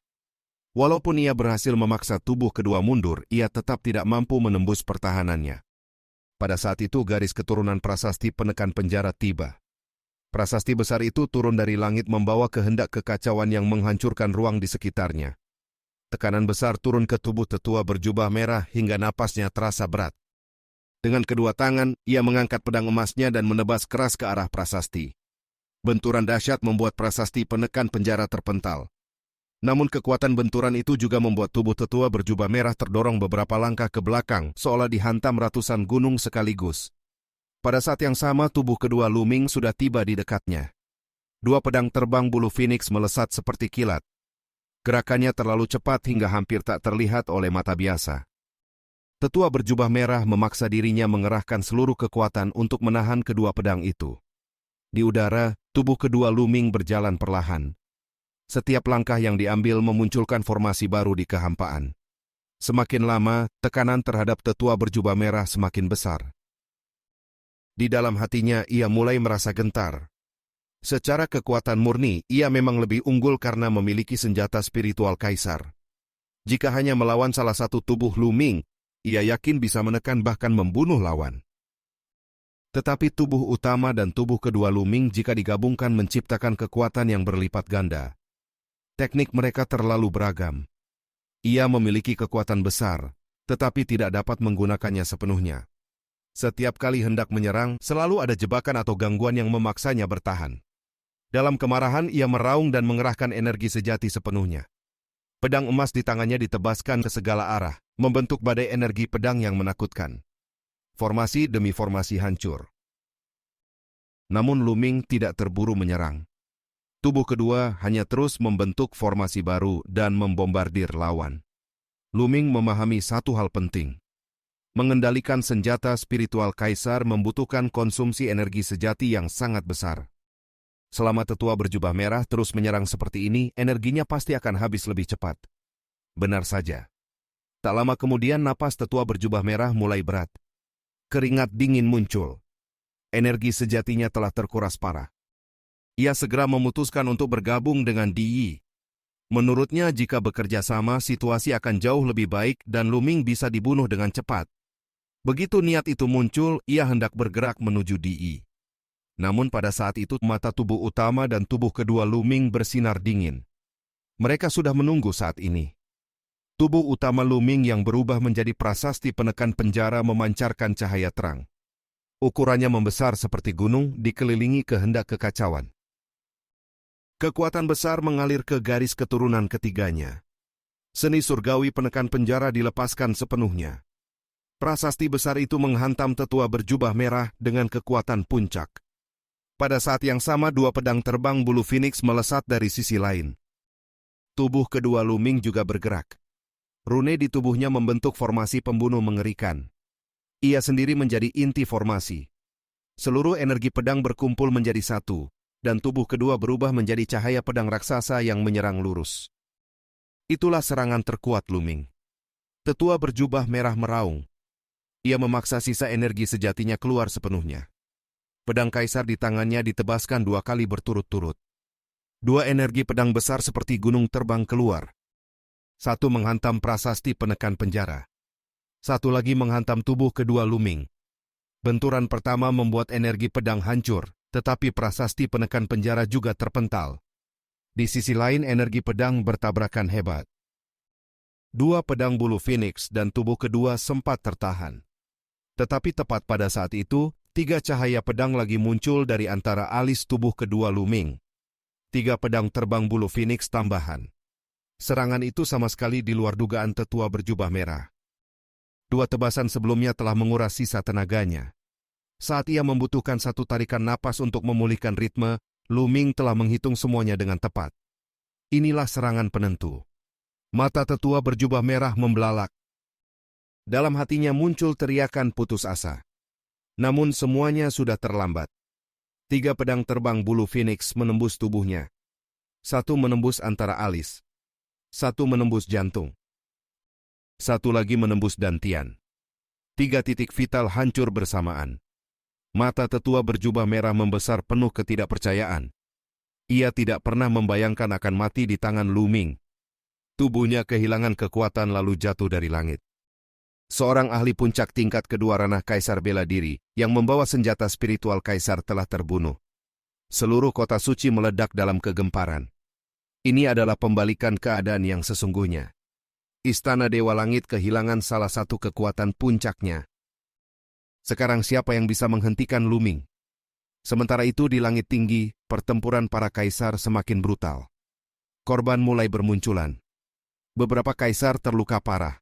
Walaupun ia berhasil memaksa tubuh kedua mundur, ia tetap tidak mampu menembus pertahanannya. Pada saat itu garis keturunan prasasti penekan penjara tiba. Prasasti besar itu turun dari langit membawa kehendak kekacauan yang menghancurkan ruang di sekitarnya. Tekanan besar turun ke tubuh tetua berjubah merah hingga napasnya terasa berat. Dengan kedua tangan, ia mengangkat pedang emasnya dan menebas keras ke arah prasasti. Benturan dahsyat membuat prasasti penekan penjara terpental. Namun kekuatan benturan itu juga membuat tubuh tetua berjubah merah terdorong beberapa langkah ke belakang, seolah dihantam ratusan gunung sekaligus. Pada saat yang sama, tubuh kedua Lu Ming sudah tiba di dekatnya. Dua pedang terbang bulu Phoenix melesat seperti kilat. Gerakannya terlalu cepat hingga hampir tak terlihat oleh mata biasa. Tetua berjubah merah memaksa dirinya mengerahkan seluruh kekuatan untuk menahan kedua pedang itu. Di udara, tubuh kedua Lu Ming berjalan perlahan. Setiap langkah yang diambil memunculkan formasi baru di kehampaan. Semakin lama, tekanan terhadap tetua berjubah merah semakin besar. Di dalam hatinya, ia mulai merasa gentar. Secara kekuatan murni, ia memang lebih unggul karena memiliki senjata spiritual kaisar. Jika hanya melawan salah satu tubuh Lu Ming, ia yakin bisa menekan bahkan membunuh lawan. Tetapi tubuh utama dan tubuh kedua Lu Ming jika digabungkan menciptakan kekuatan yang berlipat ganda. Teknik mereka terlalu beragam. Ia memiliki kekuatan besar, tetapi tidak dapat menggunakannya sepenuhnya. Setiap kali hendak menyerang, selalu ada jebakan atau gangguan yang memaksanya bertahan. Dalam kemarahan, ia meraung dan mengerahkan energi sejati sepenuhnya. Pedang emas di tangannya ditebaskan ke segala arah, membentuk badai energi pedang yang menakutkan. Formasi demi formasi hancur. Namun Lu Ming tidak terburu menyerang. Tubuh kedua hanya terus membentuk formasi baru dan membombardir lawan. Lu Ming memahami satu hal penting. Mengendalikan senjata spiritual kaisar membutuhkan konsumsi energi sejati yang sangat besar. Selama tetua berjubah merah terus menyerang seperti ini, energinya pasti akan habis lebih cepat. Benar saja. Tak lama kemudian napas tetua berjubah merah mulai berat. Keringat dingin muncul. Energi sejatinya telah terkuras parah. Ia segera memutuskan untuk bergabung dengan Di Yi. Menurutnya jika bekerja sama, situasi akan jauh lebih baik dan Lu Ming bisa dibunuh dengan cepat. Begitu niat itu muncul, ia hendak bergerak menuju Di Yi. Namun pada saat itu mata tubuh utama dan tubuh kedua Lu Ming bersinar dingin. Mereka sudah menunggu saat ini. Tubuh utama Lu Ming yang berubah menjadi prasasti penekan penjara memancarkan cahaya terang. Ukurannya membesar seperti gunung dikelilingi kehendak kekacauan. Kekuatan besar mengalir ke garis keturunan ketiganya. Seni surgawi penekan penjara dilepaskan sepenuhnya. Prasasti besar itu menghantam tetua berjubah merah dengan kekuatan puncak. Pada saat yang sama dua pedang terbang bulu Phoenix melesat dari sisi lain. Tubuh kedua Lu Ming juga bergerak. Rune di tubuhnya membentuk formasi pembunuh mengerikan. Ia sendiri menjadi inti formasi. Seluruh energi pedang berkumpul menjadi satu, dan tubuh kedua berubah menjadi cahaya pedang raksasa yang menyerang lurus. Itulah serangan terkuat Lu Ming. Tetua berjubah merah meraung. Ia memaksa sisa energi sejatinya keluar sepenuhnya. Pedang kaisar di tangannya ditebaskan 2 kali berturut-turut. 2 energi pedang besar seperti gunung terbang keluar. Satu menghantam prasasti penekan penjara. Satu lagi menghantam tubuh kedua Luming. Benturan pertama membuat energi pedang hancur, tetapi prasasti penekan penjara juga terpental. Di sisi lain energi pedang bertabrakan hebat. 2 pedang bulu Phoenix dan tubuh kedua sempat tertahan. Tetapi tepat pada saat itu, 3 cahaya pedang lagi muncul dari antara alis tubuh kedua Luming. 3 pedang terbang bulu Phoenix tambahan. Serangan itu sama sekali di luar dugaan tetua berjubah merah. 2 tebasan sebelumnya telah menguras sisa tenaganya. Saat ia membutuhkan 1 tarikan napas untuk memulihkan ritme, Luming telah menghitung semuanya dengan tepat. Inilah serangan penentu. Mata tetua berjubah merah membelalak. Dalam hatinya muncul teriakan putus asa. Namun semuanya sudah terlambat. 3 pedang terbang bulu Phoenix menembus tubuhnya. 1 menembus antara alis. 1 menembus jantung. 1 lagi menembus dantian. 3 titik vital hancur bersamaan. Mata tetua berjubah merah membesar penuh ketidakpercayaan. Ia tidak pernah membayangkan akan mati di tangan Luming. Tubuhnya kehilangan kekuatan lalu jatuh dari langit. Seorang ahli puncak tingkat kedua ranah Kaisar bela diri yang membawa senjata spiritual Kaisar telah terbunuh. Seluruh kota suci meledak dalam kegemparan. Ini adalah pembalikan keadaan yang sesungguhnya. Istana Dewa Langit kehilangan salah satu kekuatan puncaknya. Sekarang siapa yang bisa menghentikan Luming? Sementara itu di langit tinggi, pertempuran para kaisar semakin brutal. Korban mulai bermunculan. Beberapa kaisar terluka parah.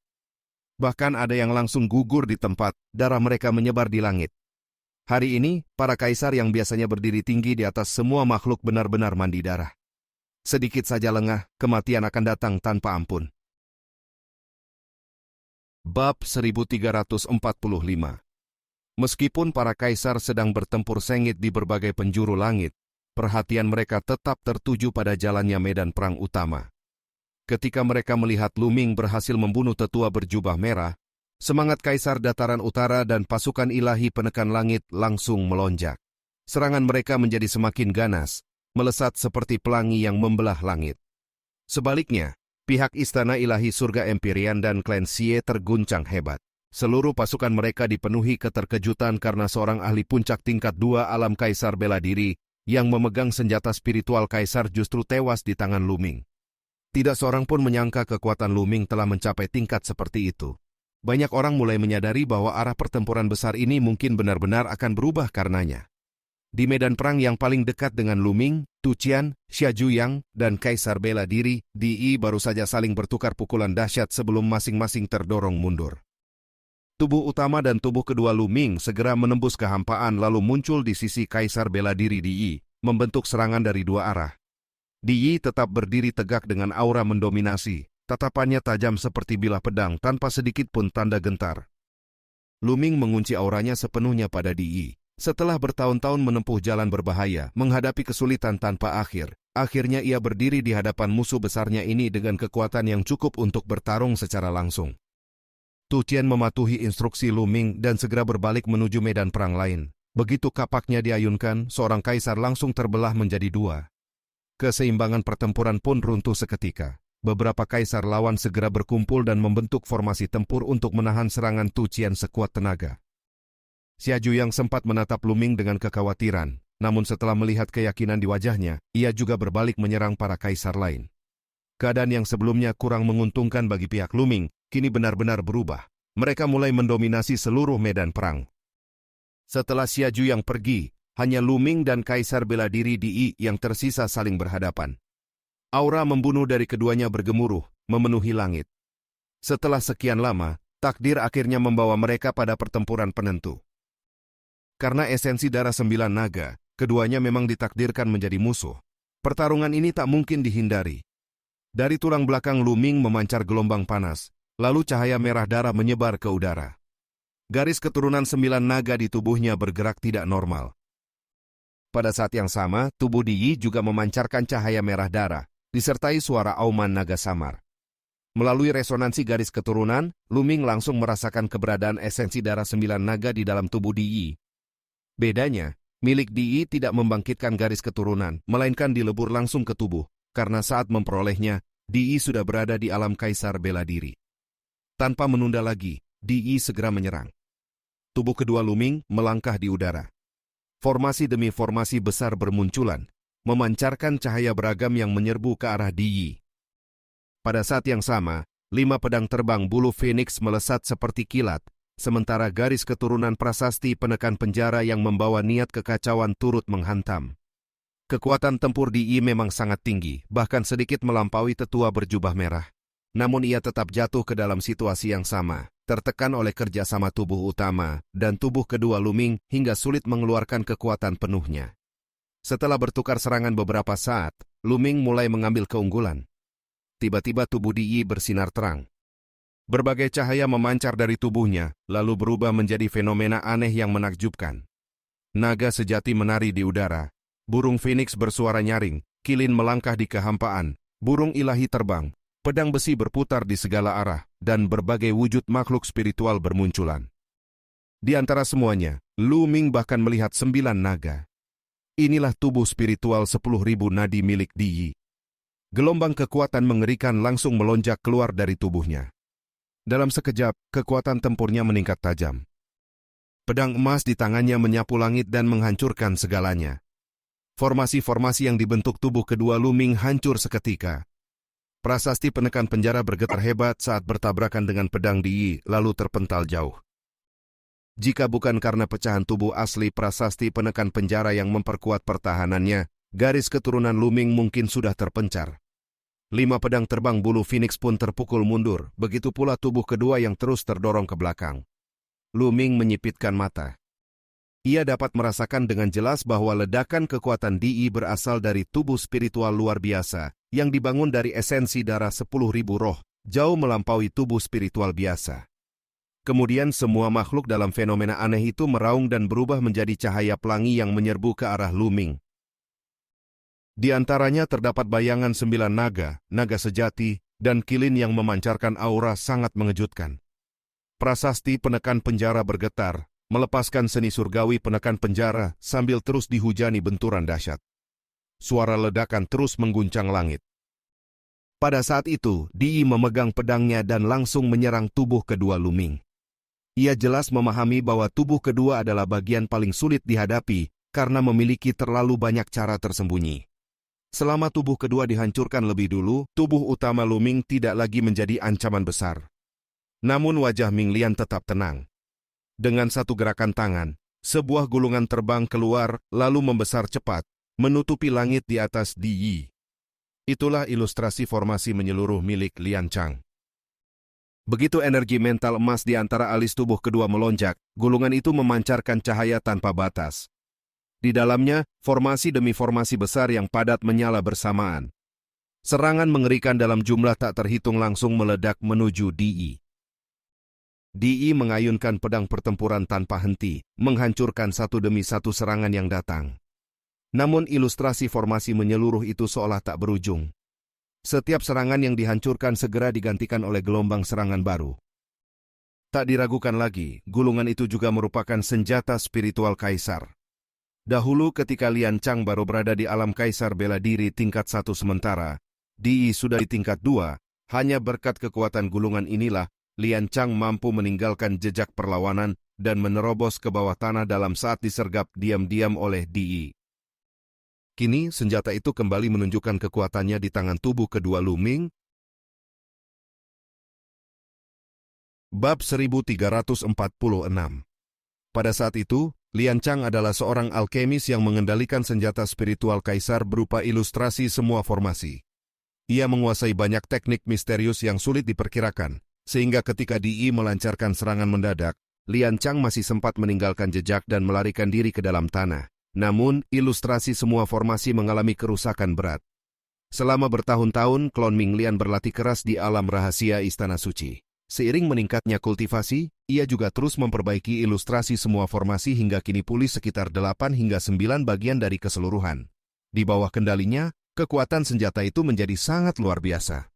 Bahkan ada yang langsung gugur di tempat, darah mereka menyebar di langit. Hari ini, para kaisar yang biasanya berdiri tinggi di atas semua makhluk benar-benar mandi darah. Sedikit saja lengah, kematian akan datang tanpa ampun. Bab 1345. Meskipun para kaisar sedang bertempur sengit di berbagai penjuru langit, perhatian mereka tetap tertuju pada jalannya medan perang utama. Ketika mereka melihat Luming berhasil membunuh tetua berjubah merah, semangat Kaisar Dataran Utara dan pasukan ilahi penekan langit langsung melonjak. Serangan mereka menjadi semakin ganas, melesat seperti pelangi yang membelah langit. Sebaliknya, pihak Istana Ilahi Surga Empyrean dan klan Xie terguncang hebat. Seluruh pasukan mereka dipenuhi keterkejutan karena seorang ahli puncak tingkat 2 alam Kaisar bela diri yang memegang senjata spiritual Kaisar justru tewas di tangan Luming. Tidak seorang pun menyangka kekuatan Luming telah mencapai tingkat seperti itu. Banyak orang mulai menyadari bahwa arah pertempuran besar ini mungkin benar-benar akan berubah karenanya. Di medan perang yang paling dekat dengan Luming, Tu Qian, Xia Zhuyang, dan Kaisar bela diri, Di baru saja saling bertukar pukulan dahsyat sebelum masing-masing terdorong mundur. Tubuh utama dan tubuh kedua Luming segera menembus kehampaan lalu muncul di sisi Kaisar bela diri Di, membentuk serangan dari 2 arah. Di tetap berdiri tegak dengan aura mendominasi, tatapannya tajam seperti bilah pedang tanpa sedikit pun tanda gentar. Luming mengunci auranya sepenuhnya pada Di. Setelah bertahun-tahun menempuh jalan berbahaya, menghadapi kesulitan tanpa akhir, akhirnya ia berdiri di hadapan musuh besarnya ini dengan kekuatan yang cukup untuk bertarung secara langsung. Tu Qian mematuhi instruksi Luming dan segera berbalik menuju medan perang lain. Begitu kapaknya diayunkan, seorang kaisar langsung terbelah menjadi 2. Keseimbangan pertempuran pun runtuh seketika. Beberapa kaisar lawan segera berkumpul dan membentuk formasi tempur untuk menahan serangan Tu Qian sekuat tenaga. Xia Zhuyang sempat menatap Luming dengan kekhawatiran, namun setelah melihat keyakinan di wajahnya, ia juga berbalik menyerang para kaisar lain. Keadaan yang sebelumnya kurang menguntungkan bagi pihak Luming, kini benar-benar berubah. Mereka mulai mendominasi seluruh medan perang. Setelah Xia Zhuyang pergi, hanya Luming dan Kaisar bela diri Di yang tersisa saling berhadapan. Aura membunuh dari keduanya bergemuruh, memenuhi langit. Setelah sekian lama, takdir akhirnya membawa mereka pada pertempuran penentu. Karena esensi darah 9 naga, keduanya memang ditakdirkan menjadi musuh. Pertarungan ini tak mungkin dihindari. Dari tulang belakang Luming memancar gelombang panas, lalu cahaya merah darah menyebar ke udara. Garis keturunan 9 naga di tubuhnya bergerak tidak normal. Pada saat yang sama, tubuh Di juga memancarkan cahaya merah darah, disertai suara auman naga samar. Melalui resonansi garis keturunan, Lu Ming langsung merasakan keberadaan esensi darah 9 naga di dalam tubuh Di. Bedanya, milik Di tidak membangkitkan garis keturunan, melainkan dilebur langsung ke tubuh, karena saat memperolehnya, Di sudah berada di alam kaisar bela diri. Tanpa menunda lagi, Di segera menyerang. Tubuh kedua Lu Ming melangkah di udara. Formasi demi formasi besar bermunculan, memancarkan cahaya beragam yang menyerbu ke arah Di. Pada saat yang sama, 5 pedang terbang bulu Phoenix melesat seperti kilat, sementara garis keturunan prasasti penekan penjara yang membawa niat kekacauan turut menghantam. Kekuatan tempur Di memang sangat tinggi, bahkan sedikit melampaui tetua berjubah merah. Namun ia tetap jatuh ke dalam situasi yang sama, tertekan oleh kerjasama tubuh utama dan tubuh kedua Lu Ming hingga sulit mengeluarkan kekuatan penuhnya. Setelah bertukar serangan beberapa saat, Lu Ming mulai mengambil keunggulan. Tiba-tiba tubuh Di bersinar terang. Berbagai cahaya memancar dari tubuhnya, lalu berubah menjadi fenomena aneh yang menakjubkan. Naga sejati menari di udara, burung Phoenix bersuara nyaring, kilin melangkah di kehampaan, burung ilahi terbang, pedang besi berputar di segala arah, dan berbagai wujud makhluk spiritual bermunculan. Di antara semuanya, Lu Ming bahkan melihat 9 naga. Inilah tubuh spiritual 10.000 nadi milik Di. Gelombang kekuatan mengerikan langsung melonjak keluar dari tubuhnya. Dalam sekejap, kekuatan tempurnya meningkat tajam. Pedang emas di tangannya menyapu langit dan menghancurkan segalanya. Formasi-formasi yang dibentuk tubuh kedua Lu Ming hancur seketika. Prasasti penekan penjara bergetar hebat saat bertabrakan dengan pedang Di, lalu terpental jauh. Jika bukan karena pecahan tubuh asli prasasti penekan penjara yang memperkuat pertahanannya, garis keturunan Lu Ming mungkin sudah terpencar. 5 pedang terbang bulu Phoenix pun terpukul mundur, begitu pula tubuh kedua yang terus terdorong ke belakang. Lu Ming menyipitkan mata. Ia dapat merasakan dengan jelas bahwa ledakan kekuatan Di berasal dari tubuh spiritual luar biasa, yang dibangun dari esensi darah 10.000 roh, jauh melampaui tubuh spiritual biasa. Kemudian semua makhluk dalam fenomena aneh itu meraung dan berubah menjadi cahaya pelangi yang menyerbu ke arah Lu Ming. Di antaranya terdapat bayangan 9 naga, naga sejati, dan kilin yang memancarkan aura sangat mengejutkan. Prasasti penekan penjara bergetar, melepaskan seni surgawi penekan penjara sambil terus dihujani benturan dahsyat. Suara ledakan terus mengguncang langit. Pada saat itu, Di memegang pedangnya dan langsung menyerang tubuh kedua Lu Ming. Ia jelas memahami bahwa tubuh kedua adalah bagian paling sulit dihadapi karena memiliki terlalu banyak cara tersembunyi. Selama tubuh kedua dihancurkan lebih dulu, tubuh utama Lu Ming tidak lagi menjadi ancaman besar. Namun wajah Ming Lian tetap tenang. Dengan satu gerakan tangan, sebuah gulungan terbang keluar lalu membesar cepat, menutupi langit di atas Di. Itulah ilustrasi formasi menyeluruh milik Lian Chang. Begitu energi mental emas di antara alis tubuh kedua melonjak, gulungan itu memancarkan cahaya tanpa batas. Di dalamnya, formasi demi formasi besar yang padat menyala bersamaan. Serangan mengerikan dalam jumlah tak terhitung langsung meledak menuju Di. Di mengayunkan pedang pertempuran tanpa henti, menghancurkan satu demi satu serangan yang datang. Namun ilustrasi formasi menyeluruh itu seolah tak berujung. Setiap serangan yang dihancurkan segera digantikan oleh gelombang serangan baru. Tak diragukan lagi, gulungan itu juga merupakan senjata spiritual kaisar. Dahulu ketika Lian Chang baru berada di alam kaisar bela diri tingkat 1 sementara, Di sudah di tingkat 2, hanya berkat kekuatan gulungan inilah, Lian Chang mampu meninggalkan jejak perlawanan dan menerobos ke bawah tanah dalam saat disergap diam-diam oleh Di. Kini, senjata itu kembali menunjukkan kekuatannya di tangan tubuh kedua Lu Ming. Bab 1346. Pada saat itu, Lian Chang adalah seorang alkemis yang mengendalikan senjata spiritual kaisar berupa ilustrasi semua formasi. Ia menguasai banyak teknik misterius yang sulit diperkirakan, sehingga ketika Di melancarkan serangan mendadak, Lian Chang masih sempat meninggalkan jejak dan melarikan diri ke dalam tanah. Namun, ilustrasi semua formasi mengalami kerusakan berat. Selama bertahun-tahun, klon Ming Lian berlatih keras di alam rahasia Istana Suci. Seiring meningkatnya kultivasi, ia juga terus memperbaiki ilustrasi semua formasi hingga kini pulih sekitar 8 hingga 9 bagian dari keseluruhan. Di bawah kendalinya, kekuatan senjata itu menjadi sangat luar biasa.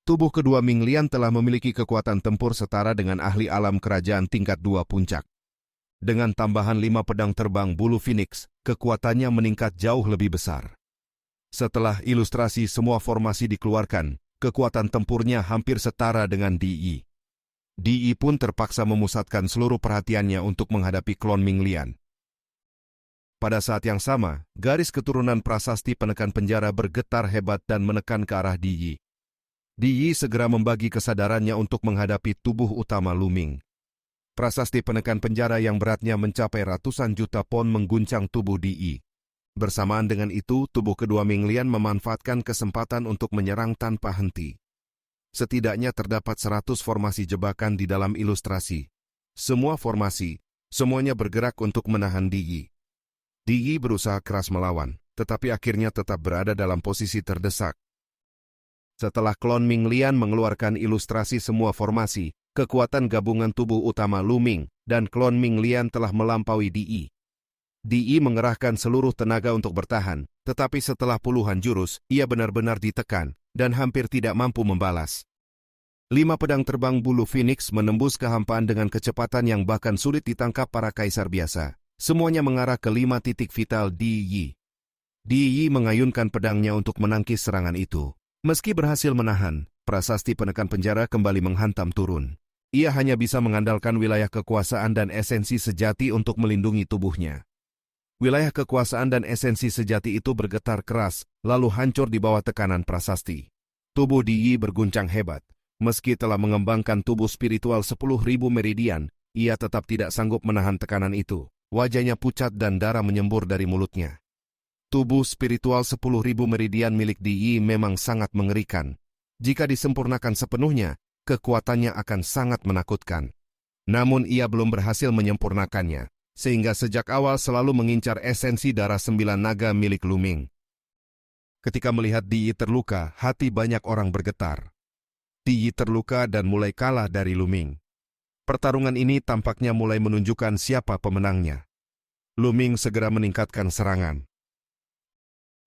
tubuh kedua Ming Lian telah memiliki kekuatan tempur setara dengan ahli alam kerajaan tingkat 2 puncak. Dengan tambahan 5 pedang terbang bulu Phoenix, kekuatannya meningkat jauh lebih besar. Setelah ilustrasi semua formasi dikeluarkan, kekuatan tempurnya hampir setara dengan Di. Di pun terpaksa memusatkan seluruh perhatiannya untuk menghadapi klon Ming Lian. Pada saat yang sama, garis keturunan prasasti penekan penjara bergetar hebat dan menekan ke arah Di. Di segera membagi kesadarannya untuk menghadapi tubuh utama Lu Ming. Prasasti penekan penjara yang beratnya mencapai ratusan juta pon mengguncang tubuh Di. Bersamaan dengan itu, tubuh kedua Ming Lian memanfaatkan kesempatan untuk menyerang tanpa henti. Setidaknya terdapat 100 formasi jebakan di dalam ilustrasi. Semua formasi, semuanya bergerak untuk menahan Di. Di berusaha keras melawan, tetapi akhirnya tetap berada dalam posisi terdesak. Setelah klon Ming Lian mengeluarkan ilustrasi semua formasi, kekuatan gabungan tubuh utama Lu Ming dan klon Ming Lian telah melampaui Di. Di mengerahkan seluruh tenaga untuk bertahan, tetapi setelah puluhan jurus, ia benar-benar ditekan dan hampir tidak mampu membalas. 5 pedang terbang bulu Phoenix menembus kehampaan dengan kecepatan yang bahkan sulit ditangkap para kaisar biasa. Semuanya mengarah ke 5 titik vital Di. Di mengayunkan pedangnya untuk menangkis serangan itu. Meski berhasil menahan, prasasti penekan penjara kembali menghantam turun. Ia hanya bisa mengandalkan wilayah kekuasaan dan esensi sejati untuk melindungi tubuhnya. Wilayah kekuasaan dan esensi sejati itu bergetar keras, lalu hancur di bawah tekanan prasasti. Tubuh Di berguncang hebat. Meski telah mengembangkan tubuh spiritual 10.000 meridian, ia tetap tidak sanggup menahan tekanan itu. Wajahnya pucat dan darah menyembur dari mulutnya. Tubuh spiritual 10.000 meridian milik Di memang sangat mengerikan. Jika disempurnakan sepenuhnya, kekuatannya akan sangat menakutkan. Namun ia belum berhasil menyempurnakannya, sehingga sejak awal selalu mengincar esensi darah 9 naga milik Lu Ming. Ketika melihat Di terluka, hati banyak orang bergetar. Di terluka dan mulai kalah dari Lu Ming. Pertarungan ini tampaknya mulai menunjukkan siapa pemenangnya. Lu Ming segera meningkatkan serangan.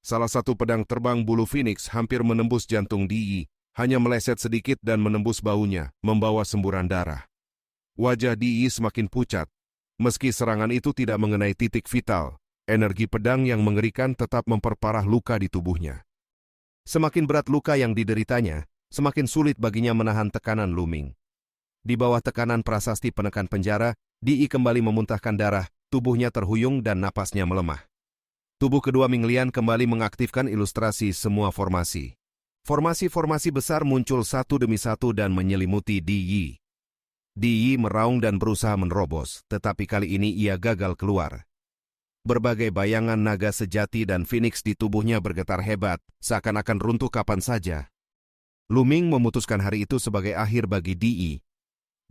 Salah satu pedang terbang bulu Phoenix hampir menembus jantung Di, hanya meleset sedikit dan menembus baunya, membawa semburan darah. Wajah Di semakin pucat. Meski serangan itu tidak mengenai titik vital, energi pedang yang mengerikan tetap memperparah luka di tubuhnya. Semakin berat luka yang dideritanya, semakin sulit baginya menahan tekanan Lu Ming. Di bawah tekanan prasasti penekan penjara, Di kembali memuntahkan darah, tubuhnya terhuyung dan napasnya melemah. Tubuh kedua Ming Lian kembali mengaktifkan ilustrasi semua formasi. Formasi-formasi besar muncul satu demi satu dan menyelimuti Di. Di meraung dan berusaha menerobos, tetapi kali ini ia gagal keluar. Berbagai bayangan naga sejati dan Phoenix di tubuhnya bergetar hebat, seakan-akan runtuh kapan saja. Lu Ming memutuskan hari itu sebagai akhir bagi Di.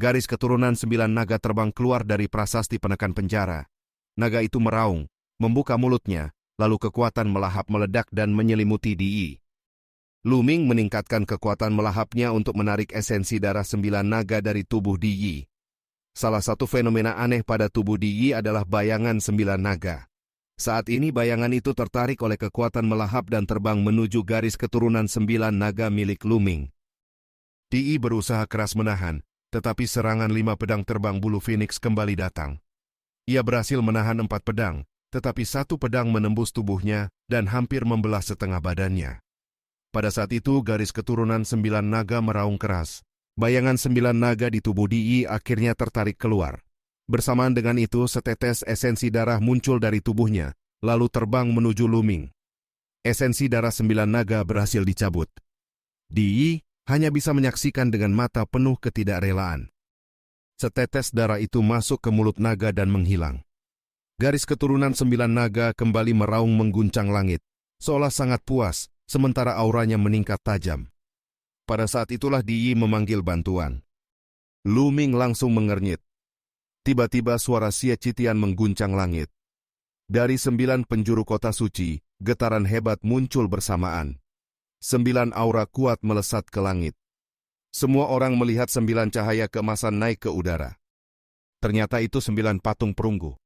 Garis keturunan 9 naga terbang keluar dari prasasti penekan penjara. Naga itu meraung, membuka mulutnya, lalu kekuatan melahap meledak dan menyelimuti Di. Lu Ming meningkatkan kekuatan melahapnya untuk menarik esensi darah 9 naga dari tubuh Di. Salah satu fenomena aneh pada tubuh Di adalah bayangan 9 naga. Saat ini bayangan itu tertarik oleh kekuatan melahap dan terbang menuju garis keturunan 9 naga milik Lu Ming. Di berusaha keras menahan, tetapi serangan 5 pedang terbang bulu Phoenix kembali datang. Ia berhasil menahan 4 pedang, tetapi 1 pedang menembus tubuhnya dan hampir membelah setengah badannya. Pada saat itu garis keturunan 9 naga meraung keras. Bayangan 9 naga di tubuh Di akhirnya tertarik keluar. Bersamaan dengan itu setetes esensi darah muncul dari tubuhnya, lalu terbang menuju Lu Ming. Esensi darah 9 naga berhasil dicabut. Di hanya bisa menyaksikan dengan mata penuh ketidakrelaan. Setetes darah itu masuk ke mulut naga dan menghilang. Garis keturunan 9 naga kembali meraung mengguncang langit, seolah sangat puas, sementara auranya meningkat tajam. Pada saat itulah Di memanggil bantuan. Lu Ming langsung mengernyit. Tiba-tiba suara Xie Citian mengguncang langit. Dari 9 penjuru kota suci, getaran hebat muncul bersamaan. 9 aura kuat melesat ke langit. Semua orang melihat 9 cahaya keemasan naik ke udara. Ternyata itu 9 patung perunggu.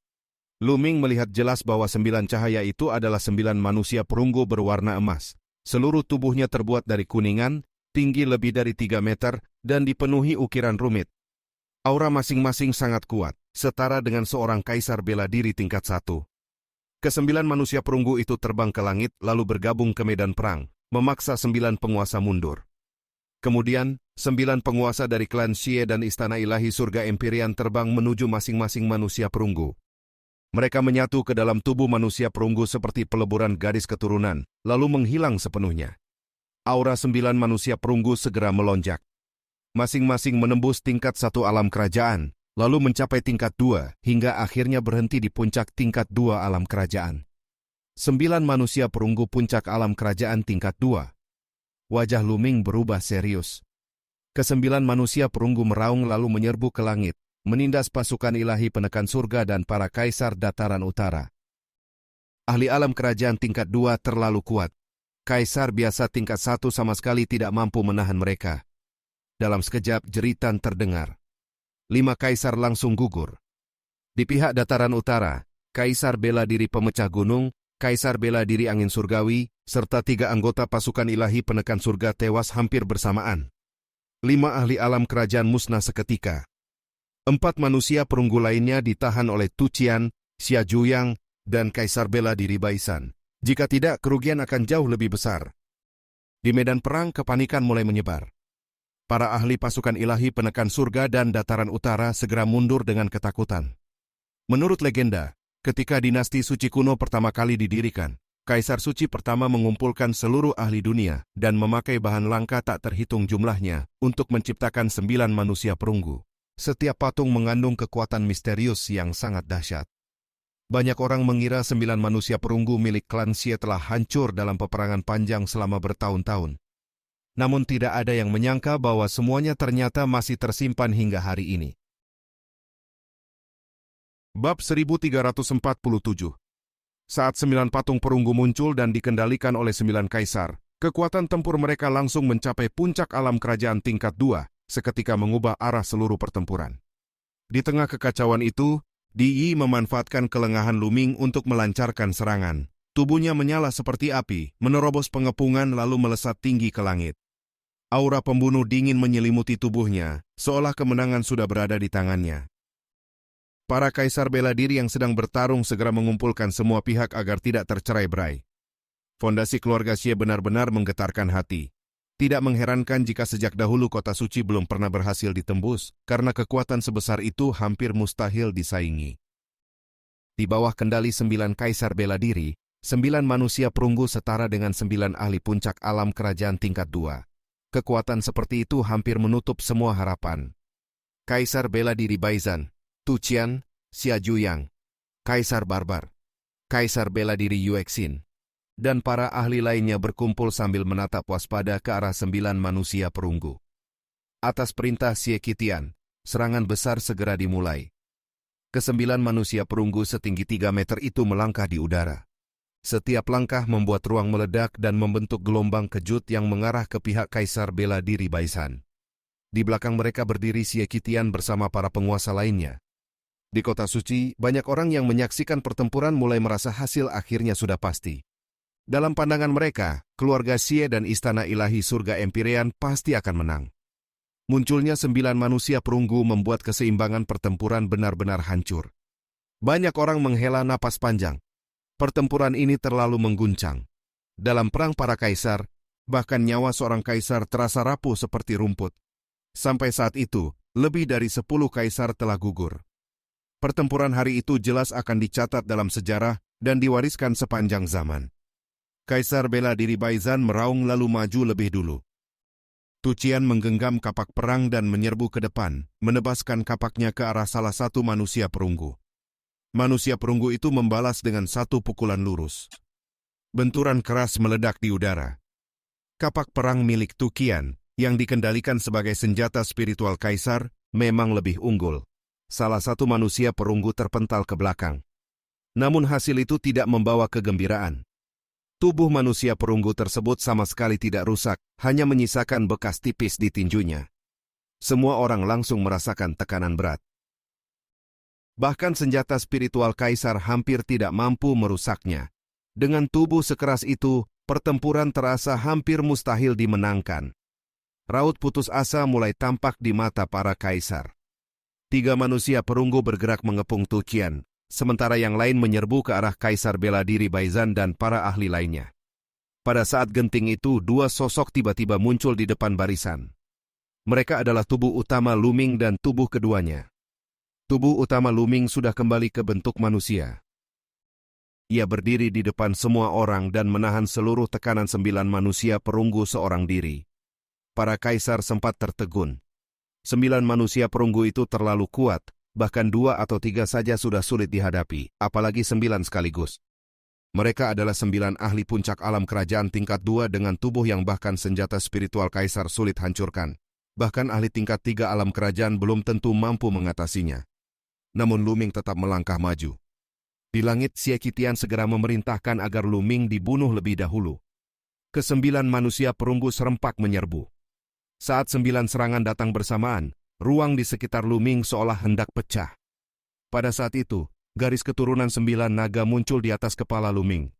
Lu Ming melihat jelas bahwa 9 cahaya itu adalah 9 manusia perunggu berwarna emas. Seluruh tubuhnya terbuat dari kuningan, tinggi lebih dari 3 meter, dan dipenuhi ukiran rumit. Aura masing-masing sangat kuat, setara dengan seorang kaisar bela diri tingkat 1. Kesembilan manusia perunggu itu terbang ke langit lalu bergabung ke medan perang, memaksa 9 penguasa mundur. Kemudian, 9 penguasa dari klan Xie dan Istana Ilahi Surga Empyrean terbang menuju masing-masing manusia perunggu. Mereka menyatu ke dalam tubuh manusia perunggu seperti peleburan garis keturunan, lalu menghilang sepenuhnya. Aura 9 manusia perunggu segera melonjak. Masing-masing menembus tingkat 1 alam kerajaan, lalu mencapai tingkat 2, hingga akhirnya berhenti di puncak tingkat 2 alam kerajaan. 9 manusia perunggu puncak alam kerajaan tingkat 2. Wajah Luming berubah serius. Kesembilan manusia perunggu meraung lalu menyerbu ke langit, menindas pasukan ilahi penekan surga dan para kaisar dataran utara. Ahli alam kerajaan tingkat 2 terlalu kuat. Kaisar biasa tingkat 1 sama sekali tidak mampu menahan mereka. Dalam sekejap jeritan terdengar. 5 kaisar langsung gugur. Di pihak dataran utara, kaisar bela diri pemecah gunung, kaisar bela diri angin surgawi, serta 3 anggota pasukan ilahi penekan surga tewas hampir bersamaan. 5 ahli alam kerajaan musnah seketika. 4 manusia perunggu lainnya ditahan oleh Tu Qian, Xia Zhuyang, dan kaisar bela diri Baisan. Jika tidak, kerugian akan jauh lebih besar. Di medan perang, kepanikan mulai menyebar. Para ahli pasukan ilahi penekan surga dan dataran utara segera mundur dengan ketakutan. Menurut legenda, ketika dinasti suci kuno pertama kali didirikan, Kaisar Suci pertama mengumpulkan seluruh ahli dunia dan memakai bahan langka tak terhitung jumlahnya untuk menciptakan 9 manusia perunggu. Setiap patung mengandung kekuatan misterius yang sangat dahsyat. Banyak orang mengira 9 manusia perunggu milik klan Xie telah hancur dalam peperangan panjang selama bertahun-tahun. Namun tidak ada yang menyangka bahwa semuanya ternyata masih tersimpan hingga hari ini. Bab 1347. Saat 9 patung perunggu muncul dan dikendalikan oleh 9 kaisar, kekuatan tempur mereka langsung mencapai puncak alam kerajaan tingkat 2, seketika mengubah arah seluruh pertempuran. Di tengah kekacauan itu, Di Yi memanfaatkan kelengahan Luming untuk melancarkan serangan. Tubuhnya menyala seperti api, menerobos pengepungan lalu melesat tinggi ke langit. Aura pembunuh dingin menyelimuti tubuhnya, seolah kemenangan sudah berada di tangannya. Para kaisar bela diri yang sedang bertarung segera mengumpulkan semua pihak agar tidak tercerai-berai. Fondasi keluarga Xie benar-benar menggetarkan hati. Tidak mengherankan jika sejak dahulu kota suci belum pernah berhasil ditembus, karena kekuatan sebesar itu hampir mustahil disaingi. Di bawah kendali 9 kaisar bela diri, 9 manusia perunggu setara dengan 9 ahli puncak alam kerajaan tingkat 2. Kekuatan seperti itu hampir menutup semua harapan. Kaisar bela diri Baizan, Tu Qian, Xia Zhuyang, Kaisar Barbar, Kaisar bela diri Yuexin, dan para ahli lainnya berkumpul sambil menatap waspada ke arah 9 manusia perunggu. Atas perintah Xie Qitian, serangan besar segera dimulai. Ke-9 manusia perunggu setinggi 3 meter itu melangkah di udara. Setiap langkah membuat ruang meledak dan membentuk gelombang kejut yang mengarah ke pihak Kaisar bela diri Baisan. Di belakang mereka berdiri Xie Qitian bersama para penguasa lainnya. Di kota suci, banyak orang yang menyaksikan pertempuran mulai merasa hasil akhirnya sudah pasti. Dalam pandangan mereka, keluarga Xie dan Istana Ilahi Surga Empyrean pasti akan menang. Munculnya 9 manusia perunggu membuat keseimbangan pertempuran benar-benar hancur. Banyak orang menghela napas panjang. Pertempuran ini terlalu mengguncang. Dalam perang para kaisar, bahkan nyawa seorang kaisar terasa rapuh seperti rumput. Sampai saat itu, lebih dari 10 kaisar telah gugur. Pertempuran hari itu jelas akan dicatat dalam sejarah dan diwariskan sepanjang zaman. Kaisar bela diri Baizan meraung lalu maju lebih dulu. Tu Qian menggenggam kapak perang dan menyerbu ke depan, menebaskan kapaknya ke arah salah satu manusia perunggu. Manusia perunggu itu membalas dengan satu pukulan lurus. Benturan keras meledak di udara. Kapak perang milik Tu Qian, yang dikendalikan sebagai senjata spiritual kaisar, memang lebih unggul. Salah satu manusia perunggu terpental ke belakang. Namun hasil itu tidak membawa kegembiraan. Tubuh manusia perunggu tersebut sama sekali tidak rusak, hanya menyisakan bekas tipis di tinjunya. Semua orang langsung merasakan tekanan berat. Bahkan senjata spiritual kaisar hampir tidak mampu merusaknya. Dengan tubuh sekeras itu, pertempuran terasa hampir mustahil dimenangkan. raut putus asa mulai tampak di mata para kaisar. 3 manusia perunggu bergerak mengepung Tuqian, sementara yang lain menyerbu ke arah kaisar bela diri Baizan dan para ahli lainnya. Pada saat genting itu, 2 sosok tiba-tiba muncul di depan barisan. Mereka adalah tubuh utama Lu Ming dan tubuh keduanya. Tubuh utama Lu Ming sudah kembali ke bentuk manusia. Ia berdiri di depan semua orang dan menahan seluruh tekanan 9 manusia perunggu seorang diri. Para kaisar sempat tertegun. 9 manusia perunggu itu terlalu kuat, bahkan 2 atau 3 saja sudah sulit dihadapi, apalagi 9 sekaligus. Mereka adalah 9 ahli puncak alam kerajaan tingkat 2 dengan tubuh yang bahkan senjata spiritual kaisar sulit hancurkan. Bahkan ahli tingkat 3 alam kerajaan belum tentu mampu mengatasinya. Namun Lu Ming tetap melangkah maju. Di langit, Xie Qitian segera memerintahkan agar Lu Ming dibunuh lebih dahulu. Ke-9 manusia perunggu serempak menyerbu. Saat 9 serangan datang bersamaan, ruang di sekitar Lu Ming seolah hendak pecah. Pada saat itu, garis keturunan 9 naga muncul di atas kepala Lu Ming.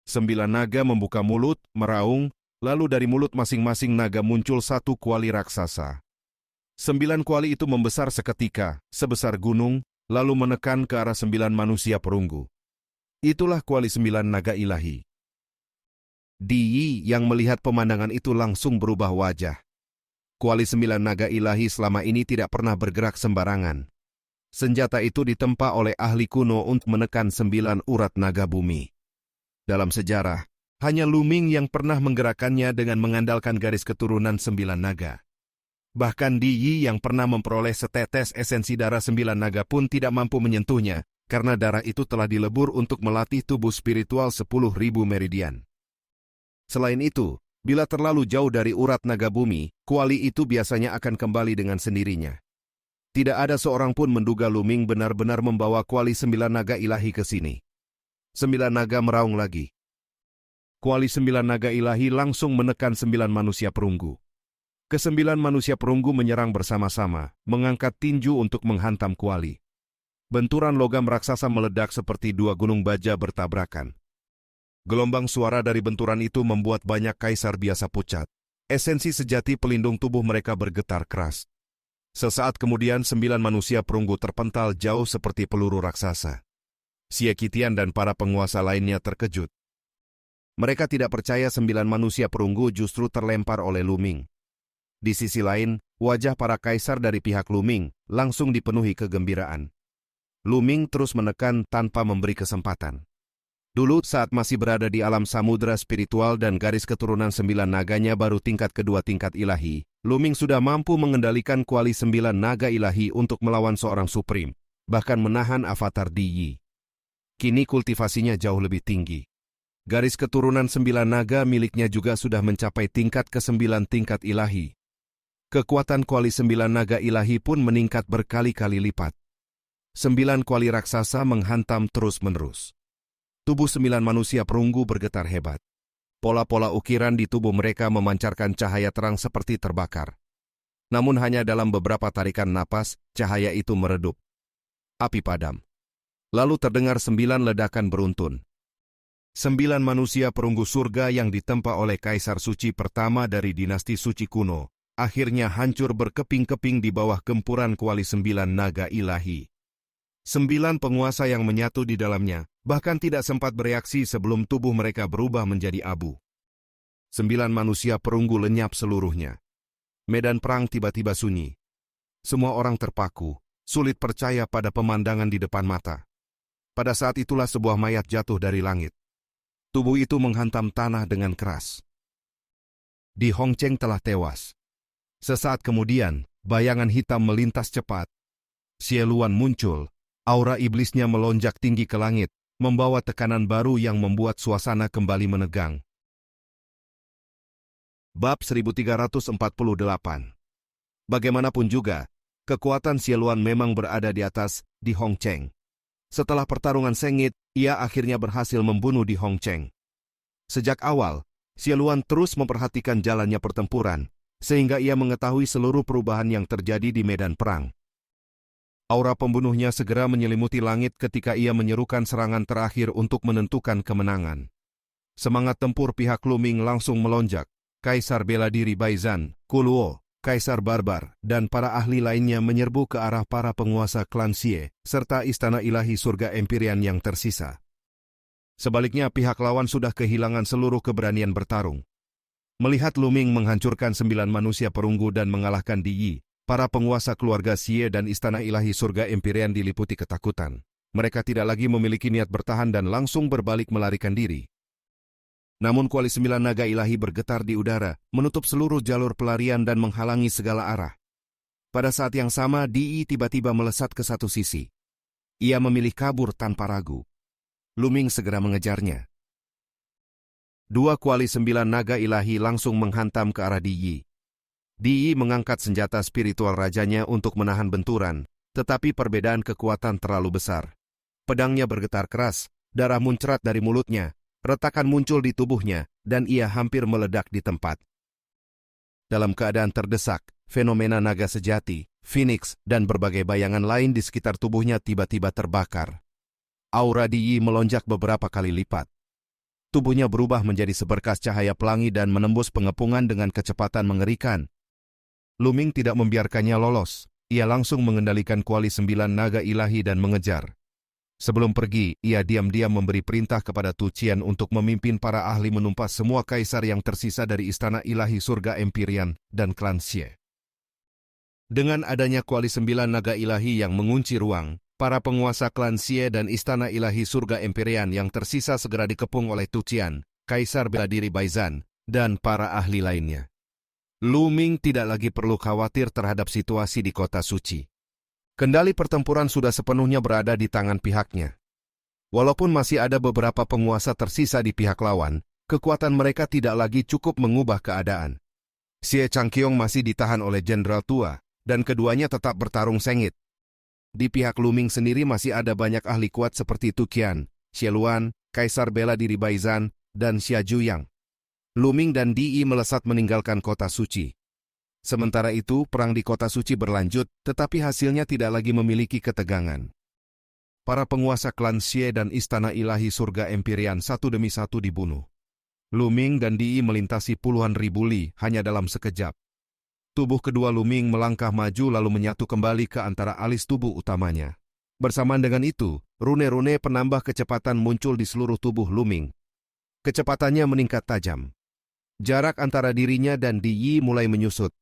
9 naga membuka mulut, meraung, lalu dari mulut masing-masing naga muncul 1 kuali raksasa. 9 kuali itu membesar seketika, sebesar gunung, lalu menekan ke arah 9 manusia perunggu. Itulah kuali 9 naga ilahi. Di Yi yang melihat pemandangan itu langsung berubah wajah. Kuali 9 naga ilahi selama ini tidak pernah bergerak sembarangan. Senjata itu ditempa oleh ahli kuno untuk menekan 9 urat naga bumi. Dalam sejarah, hanya Lu Ming yang pernah menggerakkannya dengan mengandalkan garis keturunan 9 naga. Bahkan Di Yi yang pernah memperoleh setetes esensi darah 9 naga pun tidak mampu menyentuhnya, karena darah itu telah dilebur untuk melatih tubuh spiritual 10.000 meridian. Selain itu, bila terlalu jauh dari urat naga bumi, kuali itu biasanya akan kembali dengan sendirinya. Tidak ada seorang pun menduga Lu Ming benar-benar membawa kuali 9 naga ilahi ke sini. 9 naga meraung lagi. Kuali 9 naga ilahi langsung menekan 9 manusia perunggu. Ke-9 manusia perunggu menyerang bersama-sama, mengangkat tinju untuk menghantam kuali. Benturan logam raksasa meledak seperti 2 gunung baja bertabrakan. Gelombang suara dari benturan itu membuat banyak kaisar biasa pucat. Esensi sejati pelindung tubuh mereka bergetar keras. Sesaat kemudian 9 manusia perunggu terpental jauh seperti peluru raksasa. Xie Qitian dan para penguasa lainnya terkejut. Mereka tidak percaya 9 manusia perunggu justru terlempar oleh Lu Ming. Di sisi lain, wajah para kaisar dari pihak Lu Ming langsung dipenuhi kegembiraan. Lu Ming terus menekan tanpa memberi kesempatan. Dulu saat masih berada di alam samudera spiritual dan garis keturunan 9 naganya baru tingkat kedua tingkat ilahi, Lu Ming sudah mampu mengendalikan kuali 9 naga ilahi untuk melawan seorang supreme, bahkan menahan avatar Di Yi. Kini kultivasinya jauh lebih tinggi. Garis keturunan 9 naga miliknya juga sudah mencapai tingkat ke-9 tingkat ilahi. Kekuatan kuali 9 naga ilahi pun meningkat berkali-kali lipat. 9 kuali raksasa menghantam terus-menerus. Tubuh 9 manusia perunggu bergetar hebat. Pola-pola ukiran di tubuh mereka memancarkan cahaya terang seperti terbakar. Namun hanya dalam beberapa tarikan napas, cahaya itu meredup. Api padam. Lalu terdengar 9 ledakan beruntun. 9 manusia perunggu surga yang ditempa oleh Kaisar Suci pertama dari dinasti Suci kuno, akhirnya hancur berkeping-keping di bawah gempuran kuali 9 naga ilahi. 9 penguasa yang menyatu di dalamnya, bahkan tidak sempat bereaksi sebelum tubuh mereka berubah menjadi abu. 9 manusia perunggu lenyap seluruhnya. Medan perang tiba-tiba sunyi. Semua orang terpaku, sulit percaya pada pemandangan di depan mata. Pada saat itulah sebuah mayat jatuh dari langit. Tubuh itu menghantam tanah dengan keras. Di Hongcheng telah tewas. Sesaat kemudian, bayangan hitam melintas cepat. Xie Luan muncul, aura iblisnya melonjak tinggi ke langit, membawa tekanan baru yang membuat suasana kembali menegang. Bab 1348. Bagaimanapun juga, kekuatan Xie Luan memang berada di atas Di Hongcheng. Setelah pertarungan sengit, ia akhirnya berhasil membunuh Di Hongcheng. Sejak awal, Xie Luan terus memperhatikan jalannya pertempuran, sehingga ia mengetahui seluruh perubahan yang terjadi di medan perang. Aura pembunuhnya segera menyelimuti langit ketika ia menyerukan serangan terakhir untuk menentukan kemenangan. Semangat tempur pihak Lu Ming langsung melonjak, Kaisar bela diri Baizan, Kuluo, Kaisar Barbar, dan para ahli lainnya menyerbu ke arah para penguasa klan Xie, serta istana ilahi surga Empyrean yang tersisa. Sebaliknya pihak lawan sudah kehilangan seluruh keberanian bertarung. Melihat Lu Ming menghancurkan 9 manusia perunggu dan mengalahkan Di Yi, para penguasa keluarga Xie dan istana ilahi surga Empyrean diliputi ketakutan. Mereka tidak lagi memiliki niat bertahan dan langsung berbalik melarikan diri. Namun kuali 9 naga ilahi bergetar di udara, menutup seluruh jalur pelarian dan menghalangi segala arah. Pada saat yang sama, Di Yi tiba-tiba melesat ke satu sisi. Ia memilih kabur tanpa ragu. Lu Ming segera mengejarnya. 2 kuali 9 naga ilahi langsung menghantam ke arah Di Yi. Di Yi mengangkat senjata spiritual rajanya untuk menahan benturan, tetapi perbedaan kekuatan terlalu besar. Pedangnya bergetar keras, darah muncrat dari mulutnya, retakan muncul di tubuhnya, dan ia hampir meledak di tempat. Dalam keadaan terdesak, fenomena naga sejati, Phoenix, dan berbagai bayangan lain di sekitar tubuhnya tiba-tiba terbakar. Aura Di Yi melonjak beberapa kali lipat. Tubuhnya berubah menjadi seberkas cahaya pelangi dan menembus pengepungan dengan kecepatan mengerikan. Lu Ming tidak membiarkannya lolos. Ia langsung mengendalikan kuali 9 naga ilahi dan mengejar. Sebelum pergi, ia diam-diam memberi perintah kepada Tu Qian untuk memimpin para ahli menumpas semua kaisar yang tersisa dari istana ilahi surga Empyrean dan klan Xie. Dengan adanya kuali 9 naga ilahi yang mengunci ruang, para penguasa klan Xie dan istana ilahi surga Empyrean yang tersisa segera dikepung oleh Tu Qian, Kaisar bela diri Baizan, dan para ahli lainnya. Lu Ming tidak lagi perlu khawatir terhadap situasi di kota suci. Kendali pertempuran sudah sepenuhnya berada di tangan pihaknya. Walaupun masih ada beberapa penguasa tersisa di pihak lawan, kekuatan mereka tidak lagi cukup mengubah keadaan. Xie Changqiong masih ditahan oleh Jenderal Tua, dan keduanya tetap bertarung sengit. Di pihak Lu Ming sendiri masih ada banyak ahli kuat seperti Tu Qian, Xie Luan, Kaisar bela diri Baizan, dan Xia Zhuyang. Lu Ming dan Di Yi melesat meninggalkan kota suci. Sementara itu, perang di kota suci berlanjut, tetapi hasilnya tidak lagi memiliki ketegangan. Para penguasa klan Xie dan istana ilahi surga Empyrean satu demi satu dibunuh. Lu Ming dan Di Yi melintasi puluhan ribu li hanya dalam sekejap. Tubuh kedua Lu Ming melangkah maju lalu menyatu kembali ke antara alis tubuh utamanya. Bersamaan dengan itu, rune-rune penambah kecepatan muncul di seluruh tubuh Lu Ming. Kecepatannya meningkat tajam. Jarak antara dirinya dan Di Yi mulai menyusut.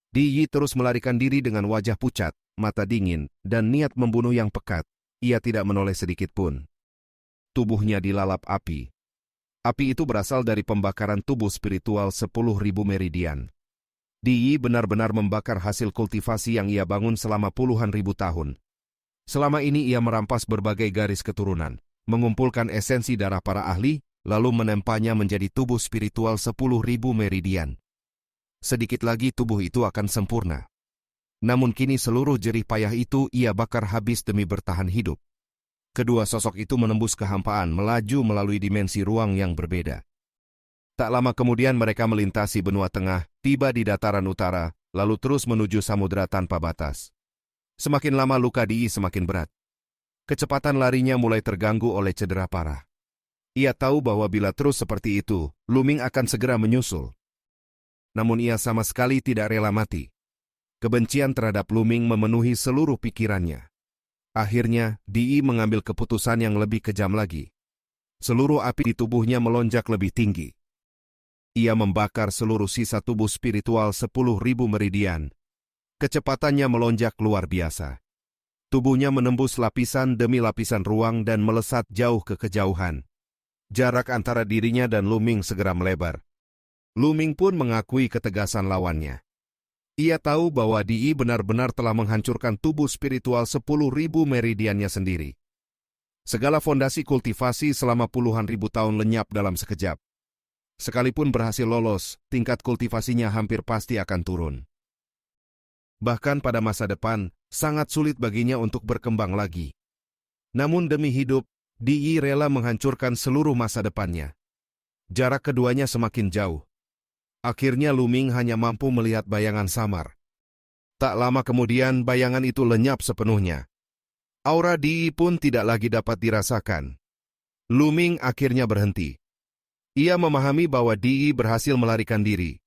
Di Yi terus melarikan diri dengan wajah pucat, mata dingin, dan niat membunuh yang pekat. Ia tidak menoleh sedikit pun. Tubuhnya dilalap api. Api itu berasal dari pembakaran tubuh spiritual 10.000 meridian. Di Yi benar-benar membakar hasil kultivasi yang ia bangun selama puluhan ribu tahun. Selama ini ia merampas berbagai garis keturunan, mengumpulkan esensi darah para ahli, lalu menempanya menjadi tubuh spiritual 10.000 meridian. Sedikit lagi tubuh itu akan sempurna. Namun kini seluruh jerih payah itu ia bakar habis demi bertahan hidup. Kedua sosok itu menembus kehampaan, melaju melalui dimensi ruang yang berbeda. Tak lama kemudian mereka melintasi benua tengah, tiba di dataran utara, lalu terus menuju samudera tanpa batas. Semakin lama luka Di Yi semakin berat. Kecepatan larinya mulai terganggu oleh cedera parah. Ia tahu bahwa bila terus seperti itu, Lu Ming akan segera menyusul. Namun ia sama sekali tidak rela mati. Kebencian terhadap Lu Ming memenuhi seluruh pikirannya. Akhirnya, Di Yi mengambil keputusan yang lebih kejam lagi. Seluruh api di tubuhnya melonjak lebih tinggi. Ia membakar seluruh sisa tubuh spiritual 10.000 meridian. Kecepatannya melonjak luar biasa. Tubuhnya menembus lapisan demi lapisan ruang dan melesat jauh ke kejauhan. Jarak antara dirinya dan Lu Ming segera melebar. Lu Ming pun mengakui ketegasan lawannya. Ia tahu bahwa Di Yi benar-benar telah menghancurkan tubuh spiritual 10.000 meridiannya sendiri. Segala fondasi kultivasi selama puluhan ribu tahun lenyap dalam sekejap. Sekalipun berhasil lolos, tingkat kultivasinya hampir pasti akan turun. Bahkan pada masa depan, sangat sulit baginya untuk berkembang lagi. Namun demi hidup, Di Yi rela menghancurkan seluruh masa depannya. Jarak keduanya semakin jauh. Akhirnya Lu Ming hanya mampu melihat bayangan samar. Tak lama kemudian bayangan itu lenyap sepenuhnya. Aura Di Yi pun tidak lagi dapat dirasakan. Lu Ming akhirnya berhenti. Ia memahami bahwa Di berhasil melarikan diri.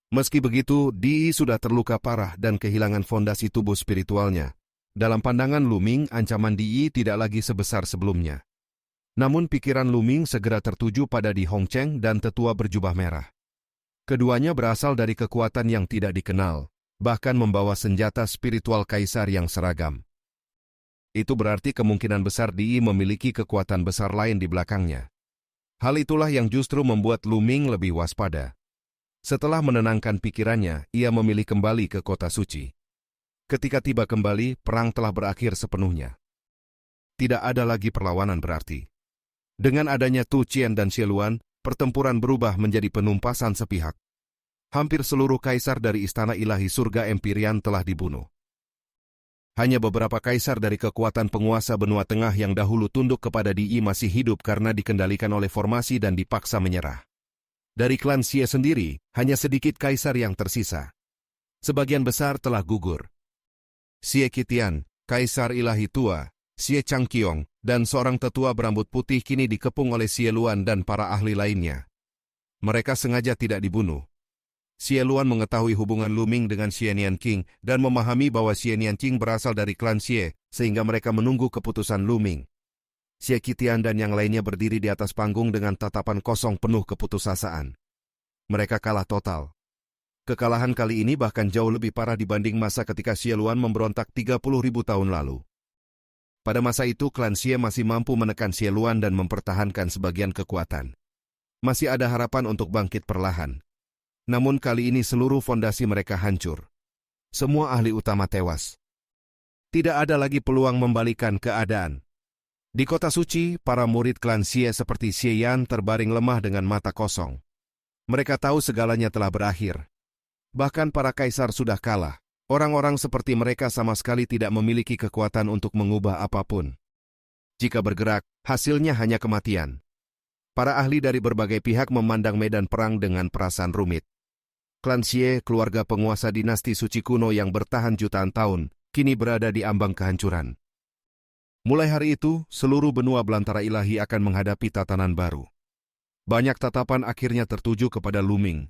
Meski begitu, Di sudah terluka parah dan kehilangan fondasi tubuh spiritualnya. Dalam pandangan Lu Ming, ancaman Di tidak lagi sebesar sebelumnya. Namun pikiran Lu Ming segera tertuju pada Di Hongcheng dan tetua berjubah merah. Keduanya berasal dari kekuatan yang tidak dikenal, bahkan membawa senjata spiritual kaisar yang seragam. Itu berarti kemungkinan besar Di memiliki kekuatan besar lain di belakangnya. Hal itulah yang justru membuat Lu Ming lebih waspada. Setelah menenangkan pikirannya, ia memilih kembali ke kota suci. Ketika tiba kembali, perang telah berakhir sepenuhnya. Tidak ada lagi perlawanan berarti. Dengan adanya Tu Qian dan Xie Luan, pertempuran berubah menjadi penumpasan sepihak. Hampir seluruh kaisar dari Istana Ilahi Surga Empyrean telah dibunuh. Hanya beberapa kaisar dari kekuatan penguasa benua tengah yang dahulu tunduk kepada Di masih hidup karena dikendalikan oleh formasi dan dipaksa menyerah. Dari klan Xie sendiri, hanya sedikit kaisar yang tersisa. Sebagian besar telah gugur. Xie Qitian, kaisar ilahi tua, Xie Changqiong, dan seorang tetua berambut putih kini dikepung oleh Xie Luan dan para ahli lainnya. Mereka sengaja tidak dibunuh. Xie Luan mengetahui hubungan Lu Ming dengan Xie Nianqing dan memahami bahwa Xie Nianqing berasal dari klan Xie, sehingga mereka menunggu keputusan Lu Ming. Xie Qitian dan yang lainnya berdiri di atas panggung dengan tatapan kosong penuh keputusasaan. Mereka kalah total. Kekalahan kali ini bahkan jauh lebih parah dibanding masa ketika Xie Luan memberontak 30.000 tahun lalu. Pada masa itu, klan Xie masih mampu menekan Xie Luan dan mempertahankan sebagian kekuatan. Masih ada harapan untuk bangkit perlahan. Namun kali ini seluruh fondasi mereka hancur. Semua ahli utama tewas. Tidak ada lagi peluang membalikan keadaan. Di kota suci, para murid klan Xie seperti Xie Yan terbaring lemah dengan mata kosong. Mereka tahu segalanya telah berakhir. Bahkan para kaisar sudah kalah. Orang-orang seperti mereka sama sekali tidak memiliki kekuatan untuk mengubah apapun. Jika bergerak, hasilnya hanya kematian. Para ahli dari berbagai pihak memandang medan perang dengan perasaan rumit. Klan Xie, keluarga penguasa dinasti suci kuno yang bertahan jutaan tahun, kini berada di ambang kehancuran. Mulai hari itu, seluruh benua belantara ilahi akan menghadapi tatanan baru. Banyak tatapan akhirnya tertuju kepada Lu Ming,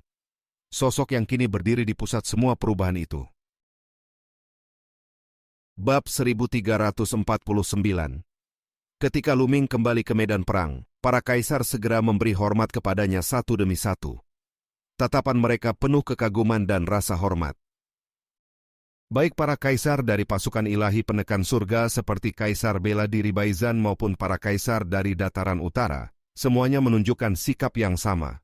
sosok yang kini berdiri di pusat semua perubahan itu. Bab 1349. Ketika Lu Ming kembali ke medan perang, para kaisar segera memberi hormat kepadanya satu demi satu. Tatapan mereka penuh kekaguman dan rasa hormat. Baik para kaisar dari pasukan ilahi penekan surga seperti Kaisar Bela Diri Baizan maupun para kaisar dari dataran utara, semuanya menunjukkan sikap yang sama.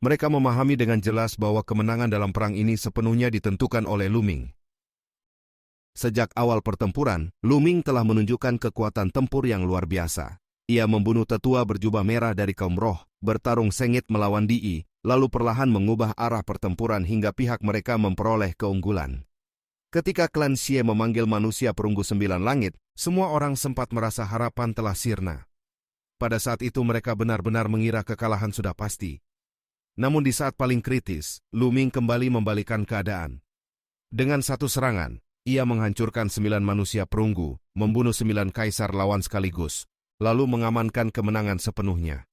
Mereka memahami dengan jelas bahwa kemenangan dalam perang ini sepenuhnya ditentukan oleh Lu Ming. Sejak awal pertempuran, Lu Ming telah menunjukkan kekuatan tempur yang luar biasa. Ia membunuh tetua berjubah merah dari kaum roh, bertarung sengit melawan Di, lalu perlahan mengubah arah pertempuran hingga pihak mereka memperoleh keunggulan. Ketika klan Xie memanggil manusia perunggu 9 langit, semua orang sempat merasa harapan telah sirna. Pada saat itu mereka benar-benar mengira kekalahan sudah pasti. Namun di saat paling kritis, Lu Ming kembali membalikan keadaan. Dengan satu serangan, ia menghancurkan 9 manusia perunggu, membunuh 9 kaisar lawan sekaligus, lalu mengamankan kemenangan sepenuhnya.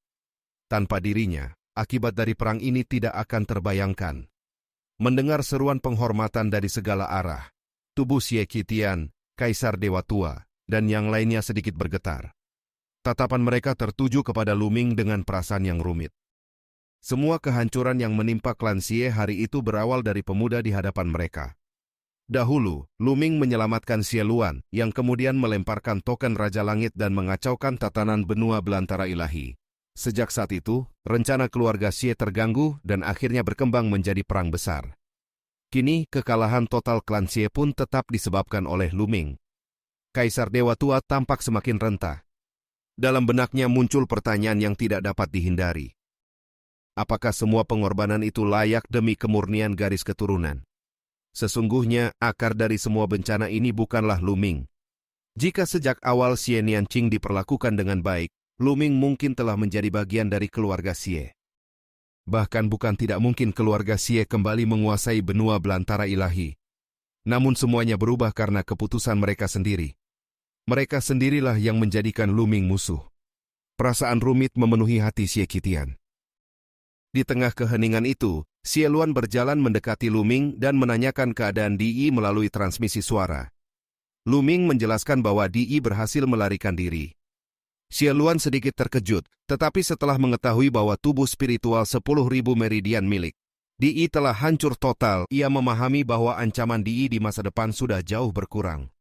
Tanpa dirinya, akibat dari perang ini tidak akan terbayangkan. Mendengar seruan penghormatan dari segala arah, tubuh Xie Qitian, Kaisar Dewa Tua, dan yang lainnya sedikit bergetar. Tatapan mereka tertuju kepada Lu Ming dengan perasaan yang rumit. Semua kehancuran yang menimpa klan Xie hari itu berawal dari pemuda di hadapan mereka. Dahulu, Lu Ming menyelamatkan Xie Luan, yang kemudian melemparkan token Raja Langit dan mengacaukan tatanan benua belantara ilahi. Sejak saat itu, rencana keluarga Xie terganggu dan akhirnya berkembang menjadi perang besar. Kini, kekalahan total klan Xie pun tetap disebabkan oleh Lu Ming. Kaisar Dewa Tua tampak semakin rentah. Dalam benaknya muncul pertanyaan yang tidak dapat dihindari. Apakah semua pengorbanan itu layak demi kemurnian garis keturunan? Sesungguhnya, akar dari semua bencana ini bukanlah Lu Ming. Jika sejak awal Xie Nianqing diperlakukan dengan baik, Lu Ming mungkin telah menjadi bagian dari keluarga Xie. Bahkan bukan tidak mungkin keluarga Xie kembali menguasai benua belantara ilahi. Namun semuanya berubah karena keputusan mereka sendiri. Mereka sendirilah yang menjadikan Lu Ming musuh. Perasaan rumit memenuhi hati Xie Qitian. Di tengah keheningan itu, Xie Luan berjalan mendekati Lu Ming dan menanyakan keadaan Di Yi melalui transmisi suara. Lu Ming menjelaskan bahwa Di Yi berhasil melarikan diri. Xie Luan sedikit terkejut, tetapi setelah mengetahui bahwa tubuh spiritual 10.000 meridian milik Di Yi telah hancur total, ia memahami bahwa ancaman Di Yi di masa depan sudah jauh berkurang.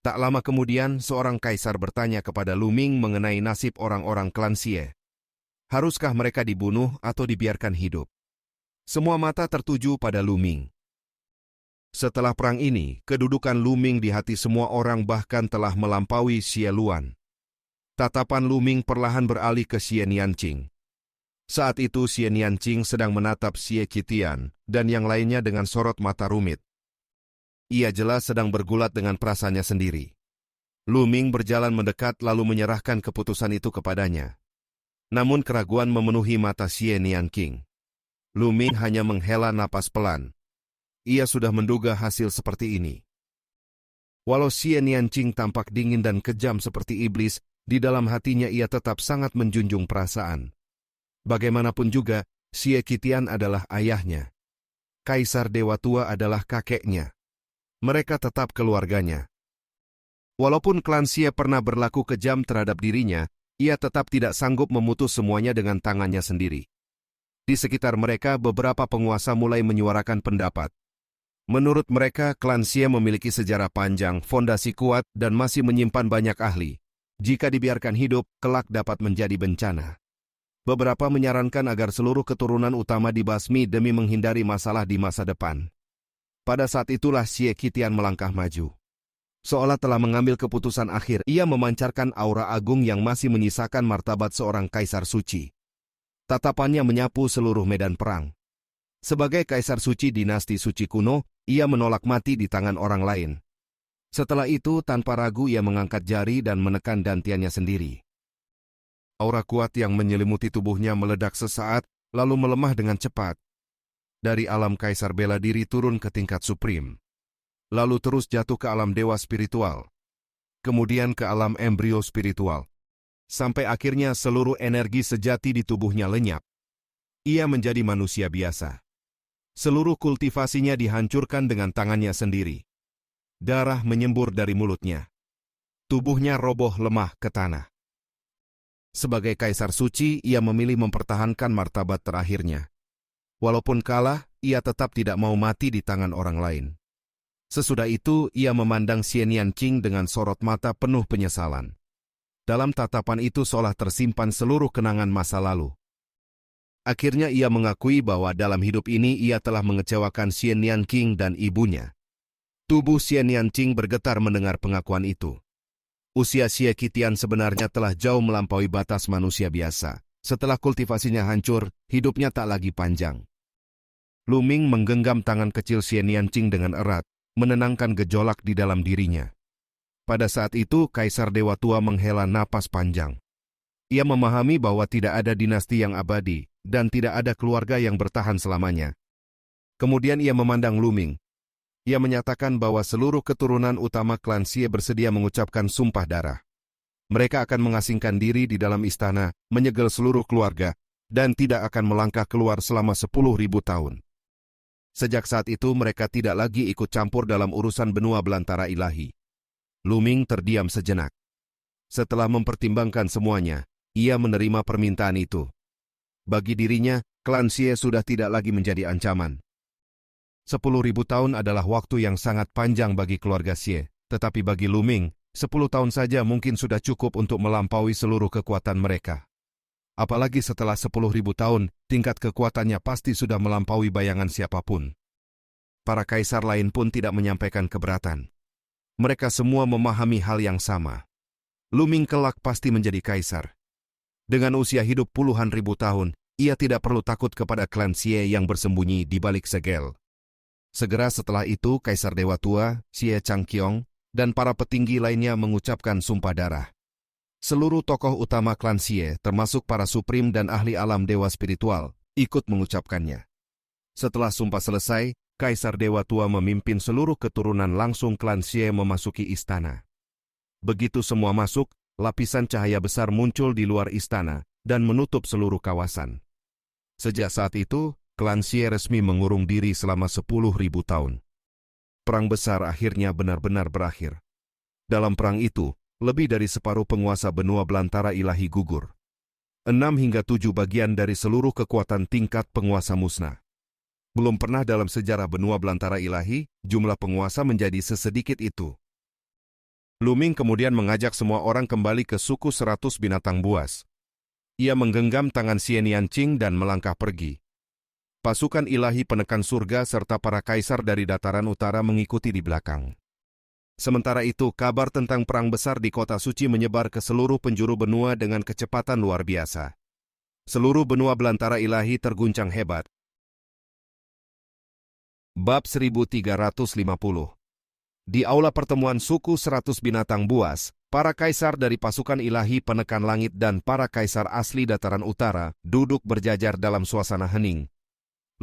Tak lama kemudian, seorang kaisar bertanya kepada Lu Ming mengenai nasib orang-orang klan Xie. Haruskah mereka dibunuh atau dibiarkan hidup? Semua mata tertuju pada Lu Ming. Setelah perang ini, kedudukan Lu Ming di hati semua orang bahkan telah melampaui Xie Luan. Tatapan Lu Ming perlahan beralih ke Xie Nianqing. Saat itu Xie Nianqing sedang menatap Xie Qitian dan yang lainnya dengan sorot mata rumit. Ia jelas sedang bergulat dengan perasaannya sendiri. Lu Ming berjalan mendekat lalu menyerahkan keputusan itu kepadanya. Namun keraguan memenuhi mata Xie Nianqing. Lu Ming hanya menghela napas pelan. Ia sudah menduga hasil seperti ini. Walau Xie Nianqing tampak dingin dan kejam seperti iblis, di dalam hatinya ia tetap sangat menjunjung perasaan. Bagaimanapun juga, Xie Qitian adalah ayahnya. Kaisar Dewa Tua adalah kakeknya. Mereka tetap keluarganya. Walaupun klan Xie pernah berlaku kejam terhadap dirinya, ia tetap tidak sanggup memutus semuanya dengan tangannya sendiri. Di sekitar mereka, beberapa penguasa mulai menyuarakan pendapat. Menurut mereka, klan Xie memiliki sejarah panjang, fondasi kuat, dan masih menyimpan banyak ahli. Jika dibiarkan hidup, kelak dapat menjadi bencana. Beberapa menyarankan agar seluruh keturunan utama dibasmi demi menghindari masalah di masa depan. Pada saat itulah Xie Qitian melangkah maju. Seolah telah mengambil keputusan akhir, ia memancarkan aura agung yang masih menyisakan martabat seorang kaisar suci. Tatapannya menyapu seluruh medan perang. Sebagai kaisar suci dinasti suci kuno, ia menolak mati di tangan orang lain. Setelah itu, tanpa ragu ia mengangkat jari dan menekan dantiannya sendiri. Aura kuat yang menyelimuti tubuhnya meledak sesaat, lalu melemah dengan cepat. Dari alam kaisar bela diri turun ke tingkat supreme. Lalu terus jatuh ke alam dewa spiritual. Kemudian ke alam embrio spiritual. Sampai akhirnya seluruh energi sejati di tubuhnya lenyap. Ia menjadi manusia biasa. Seluruh kultivasinya dihancurkan dengan tangannya sendiri. Darah menyembur dari mulutnya. Tubuhnya roboh lemah ke tanah. Sebagai kaisar suci, ia memilih mempertahankan martabat terakhirnya. Walaupun kalah, ia tetap tidak mau mati di tangan orang lain. Sesudah itu, ia memandang Xie Nianqing dengan sorot mata penuh penyesalan. Dalam tatapan itu seolah tersimpan seluruh kenangan masa lalu. Akhirnya ia mengakui bahwa dalam hidup ini ia telah mengecewakan Xie Nianqing dan ibunya. Tubuh Xie Nianqing bergetar mendengar pengakuan itu. Usia Xie Qitian sebenarnya telah jauh melampaui batas manusia biasa. Setelah kultivasinya hancur, hidupnya tak lagi panjang. Lu Ming menggenggam tangan kecil Xie Nianqing dengan erat, menenangkan gejolak di dalam dirinya. Pada saat itu, Kaisar Dewa Tua menghela napas panjang. Ia memahami bahwa tidak ada dinasti yang abadi, dan tidak ada keluarga yang bertahan selamanya. Kemudian ia memandang Lu Ming. Ia menyatakan bahwa seluruh keturunan utama klan Xie bersedia mengucapkan sumpah darah. Mereka akan mengasingkan diri di dalam istana, menyegel seluruh keluarga, dan tidak akan melangkah keluar selama 10.000 tahun. Sejak saat itu mereka tidak lagi ikut campur dalam urusan benua belantara ilahi. Lu Ming terdiam sejenak. Setelah mempertimbangkan semuanya, ia menerima permintaan itu. Bagi dirinya, klan Xie sudah tidak lagi menjadi ancaman. 10.000 tahun adalah waktu yang sangat panjang bagi keluarga Xie, tetapi bagi Lu Ming, 10 tahun saja mungkin sudah cukup untuk melampaui seluruh kekuatan mereka. Apalagi setelah 10.000 tahun, tingkat kekuatannya pasti sudah melampaui bayangan siapapun. Para kaisar lain pun tidak menyampaikan keberatan. Mereka semua memahami hal yang sama. Lu Ming kelak pasti menjadi kaisar. Dengan usia hidup puluhan ribu tahun, ia tidak perlu takut kepada klan Xie yang bersembunyi di balik segel. Segera setelah itu, Kaisar Dewa Tua, Xie Changqiong, dan para petinggi lainnya mengucapkan sumpah darah. Seluruh tokoh utama klan Xie, termasuk para suprim dan ahli alam dewa spiritual, ikut mengucapkannya. Setelah sumpah selesai, Kaisar Dewa Tua memimpin seluruh keturunan langsung klan Xie memasuki istana. Begitu semua masuk, lapisan cahaya besar muncul di luar istana dan menutup seluruh kawasan. Sejak saat itu, klan Xie resmi mengurung diri selama 10.000 tahun. Perang besar akhirnya benar-benar berakhir. Dalam perang itu, lebih dari separuh penguasa benua belantara ilahi gugur. 6 hingga 7 bagian dari seluruh kekuatan tingkat penguasa musnah. Belum pernah dalam sejarah benua belantara ilahi, jumlah penguasa menjadi sesedikit itu. Lu Ming kemudian mengajak semua orang kembali ke suku 100 binatang buas. Ia menggenggam tangan Xie Nianqing dan melangkah pergi. Pasukan ilahi penekan surga serta para kaisar dari dataran utara mengikuti di belakang. Sementara itu, kabar tentang perang besar di kota suci menyebar ke seluruh penjuru benua dengan kecepatan luar biasa. Seluruh benua belantara ilahi terguncang hebat. Bab 1350. Di aula pertemuan suku 100 binatang buas, para kaisar dari pasukan ilahi penekan langit dan para kaisar asli dataran utara duduk berjajar dalam suasana hening.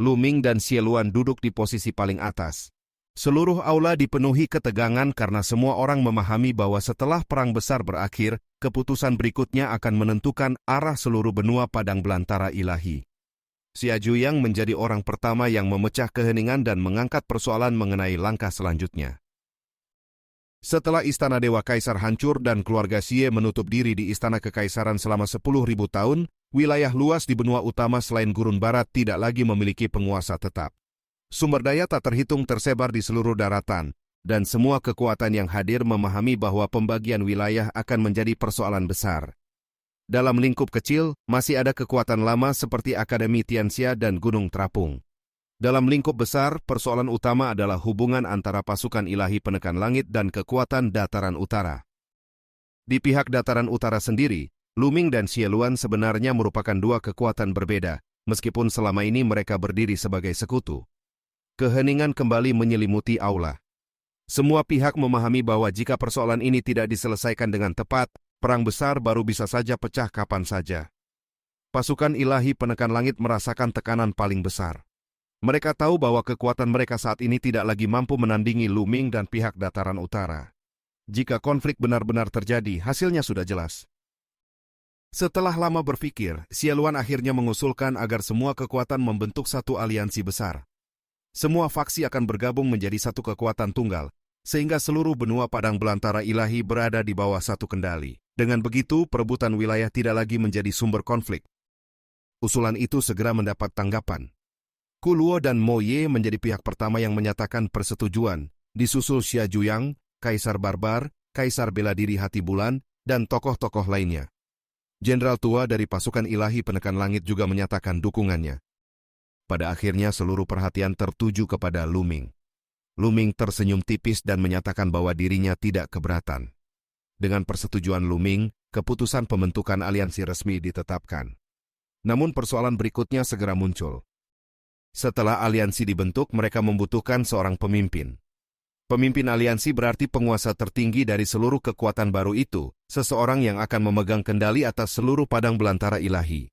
Lu Ming dan Xie Luan duduk di posisi paling atas. Seluruh aula dipenuhi ketegangan karena semua orang memahami bahwa setelah perang besar berakhir, keputusan berikutnya akan menentukan arah seluruh benua padang belantara ilahi. Xia Juyang menjadi orang pertama yang memecah keheningan dan mengangkat persoalan mengenai langkah selanjutnya. Setelah istana Dewa Kaisar hancur dan keluarga Xie menutup diri di istana kekaisaran selama 10.000 tahun, wilayah luas di benua utama selain Gurun Barat tidak lagi memiliki penguasa tetap. Sumber daya tak terhitung tersebar di seluruh daratan, dan semua kekuatan yang hadir memahami bahwa pembagian wilayah akan menjadi persoalan besar. Dalam lingkup kecil, masih ada kekuatan lama seperti Akademi Tianxia dan Gunung Terapung. Dalam lingkup besar, persoalan utama adalah hubungan antara pasukan ilahi penekan langit dan kekuatan dataran utara. Di pihak dataran utara sendiri, Lu Ming dan Xie Luan sebenarnya merupakan dua kekuatan berbeda, meskipun selama ini mereka berdiri sebagai sekutu. Keheningan kembali menyelimuti aula. Semua pihak memahami bahwa jika persoalan ini tidak diselesaikan dengan tepat, perang besar baru bisa saja pecah kapan saja. Pasukan ilahi penekan langit merasakan tekanan paling besar. Mereka tahu bahwa kekuatan mereka saat ini tidak lagi mampu menandingi Lu Ming dan pihak dataran utara. Jika konflik benar-benar terjadi, hasilnya sudah jelas. Setelah lama berpikir, Xie Luan akhirnya mengusulkan agar semua kekuatan membentuk satu aliansi besar. Semua faksi akan bergabung menjadi satu kekuatan tunggal, sehingga seluruh benua padang belantara ilahi berada di bawah satu kendali. Dengan begitu, perebutan wilayah tidak lagi menjadi sumber konflik. Usulan itu segera mendapat tanggapan. Ku Luo dan Mo Ye menjadi pihak pertama yang menyatakan persetujuan, disusul Xia Juyang, Kaisar Barbar, Kaisar Bela Diri Hati Bulan, dan tokoh-tokoh lainnya. Jenderal tua dari pasukan ilahi penekan langit juga menyatakan dukungannya. Pada akhirnya seluruh perhatian tertuju kepada Lu Ming. Lu Ming tersenyum tipis dan menyatakan bahwa dirinya tidak keberatan. Dengan persetujuan Lu Ming, keputusan pembentukan aliansi resmi ditetapkan. Namun persoalan berikutnya segera muncul. Setelah aliansi dibentuk, mereka membutuhkan seorang pemimpin. Pemimpin aliansi berarti penguasa tertinggi dari seluruh kekuatan baru itu, seseorang yang akan memegang kendali atas seluruh padang belantara ilahi.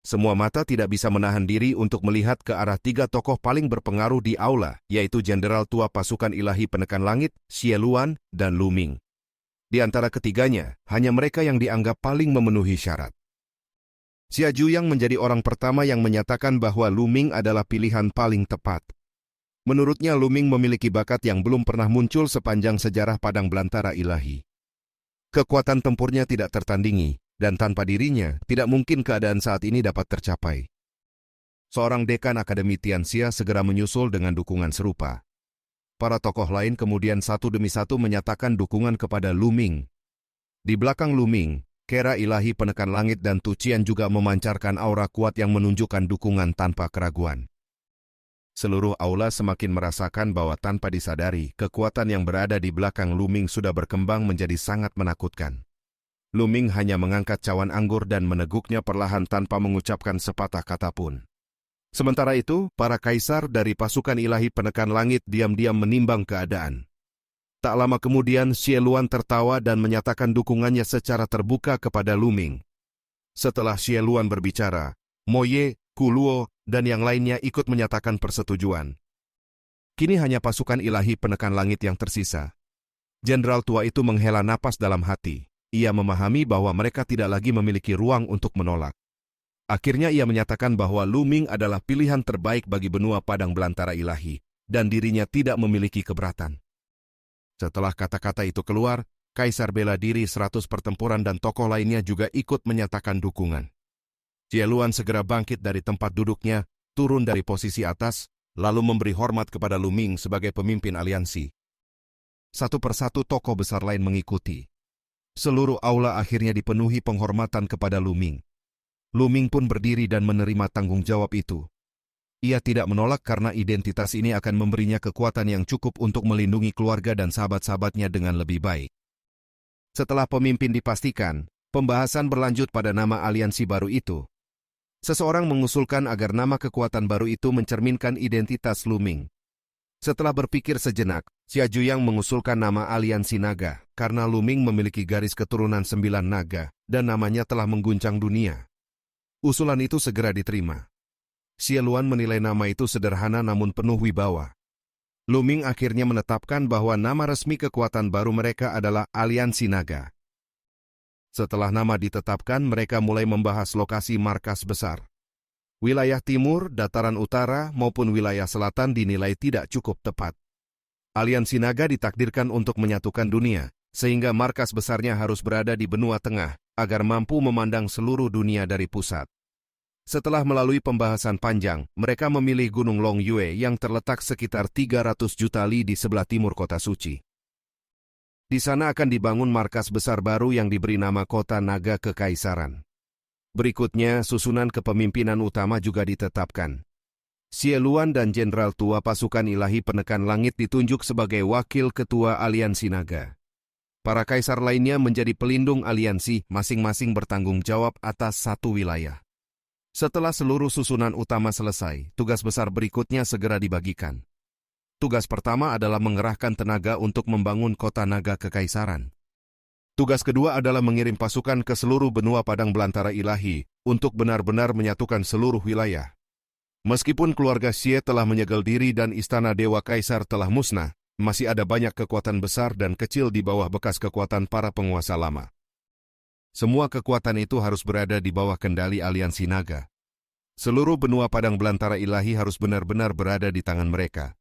Semua mata tidak bisa menahan diri untuk melihat ke arah tiga tokoh paling berpengaruh di aula, yaitu Jenderal tua pasukan ilahi penekan langit, Xie Luan, dan Lu Ming. Di antara ketiganya, hanya mereka yang dianggap paling memenuhi syarat. Xia Juyang menjadi orang pertama yang menyatakan bahwa Lu Ming adalah pilihan paling tepat. Menurutnya Lu Ming memiliki bakat yang belum pernah muncul sepanjang sejarah padang belantara ilahi. Kekuatan tempurnya tidak tertandingi, dan tanpa dirinya, tidak mungkin keadaan saat ini dapat tercapai. Seorang dekan Akademi Tianxia segera menyusul dengan dukungan serupa. Para tokoh lain kemudian satu demi satu menyatakan dukungan kepada Lu Ming. Di belakang Lu Ming, Kera ilahi penekan langit dan Tucian juga memancarkan aura kuat yang menunjukkan dukungan tanpa keraguan. Seluruh aula semakin merasakan bahwa tanpa disadari, kekuatan yang berada di belakang Lu Ming sudah berkembang menjadi sangat menakutkan. Lu Ming hanya mengangkat cawan anggur dan meneguknya perlahan tanpa mengucapkan sepatah kata pun. Sementara itu, para kaisar dari pasukan ilahi penekan langit diam-diam menimbang keadaan. Tak lama kemudian, Xie Luan tertawa dan menyatakan dukungannya secara terbuka kepada Lu Ming. Setelah Xie Luan berbicara, Mo Ye, Ku Luo, dan yang lainnya ikut menyatakan persetujuan. Kini hanya pasukan ilahi penekan langit yang tersisa. Jenderal tua itu menghela napas dalam hati. Ia memahami bahwa mereka tidak lagi memiliki ruang untuk menolak. Akhirnya ia menyatakan bahwa Lu Ming adalah pilihan terbaik bagi benua padang belantara ilahi, dan dirinya tidak memiliki keberatan. Setelah kata-kata itu keluar, Kaisar bela diri 100 pertempuran dan tokoh lainnya juga ikut menyatakan dukungan. Xie Luan segera bangkit dari tempat duduknya, turun dari posisi atas, lalu memberi hormat kepada Lu Ming sebagai pemimpin aliansi. Satu persatu tokoh besar lain mengikuti. Seluruh aula akhirnya dipenuhi penghormatan kepada Lu Ming. Lu Ming pun berdiri dan menerima tanggung jawab itu. Ia tidak menolak karena identitas ini akan memberinya kekuatan yang cukup untuk melindungi keluarga dan sahabat-sahabatnya dengan lebih baik. Setelah pemimpin dipastikan, pembahasan berlanjut pada nama aliansi baru itu. Seseorang mengusulkan agar nama kekuatan baru itu mencerminkan identitas Lu Ming. Setelah berpikir sejenak, Xia Juyang mengusulkan nama aliansi naga, karena Lu Ming memiliki garis keturunan 9 naga, dan namanya telah mengguncang dunia. Usulan itu segera diterima. Xie Luan menilai nama itu sederhana namun penuh wibawa. Lu Ming akhirnya menetapkan bahwa nama resmi kekuatan baru mereka adalah Aliansi Naga. Setelah nama ditetapkan, mereka mulai membahas lokasi markas besar. Wilayah timur, dataran utara, maupun wilayah selatan dinilai tidak cukup tepat. Aliansi Naga ditakdirkan untuk menyatukan dunia, sehingga markas besarnya harus berada di benua tengah, agar mampu memandang seluruh dunia dari pusat. Setelah melalui pembahasan panjang, mereka memilih Gunung Long Yue yang terletak sekitar 300 juta li di sebelah timur kota suci. Di sana akan dibangun markas besar baru yang diberi nama Kota Naga Kekaisaran. Berikutnya, susunan kepemimpinan utama juga ditetapkan. Xie Luan dan Jenderal Tua Pasukan Ilahi Penekan Langit ditunjuk sebagai wakil ketua Aliansi Naga. Para kaisar lainnya menjadi pelindung aliansi, masing-masing bertanggung jawab atas satu wilayah. Setelah seluruh susunan utama selesai, tugas besar berikutnya segera dibagikan. Tugas pertama adalah mengerahkan tenaga untuk membangun Kota Naga Kekaisaran. Tugas kedua adalah mengirim pasukan ke seluruh benua padang belantara ilahi untuk benar-benar menyatukan seluruh wilayah. Meskipun keluarga Xie telah menyegel diri dan istana Dewa Kaisar telah musnah, masih ada banyak kekuatan besar dan kecil di bawah bekas kekuatan para penguasa lama. Semua kekuatan itu harus berada di bawah kendali Aliansi Naga. Seluruh benua padang belantara ilahi harus benar-benar berada di tangan mereka.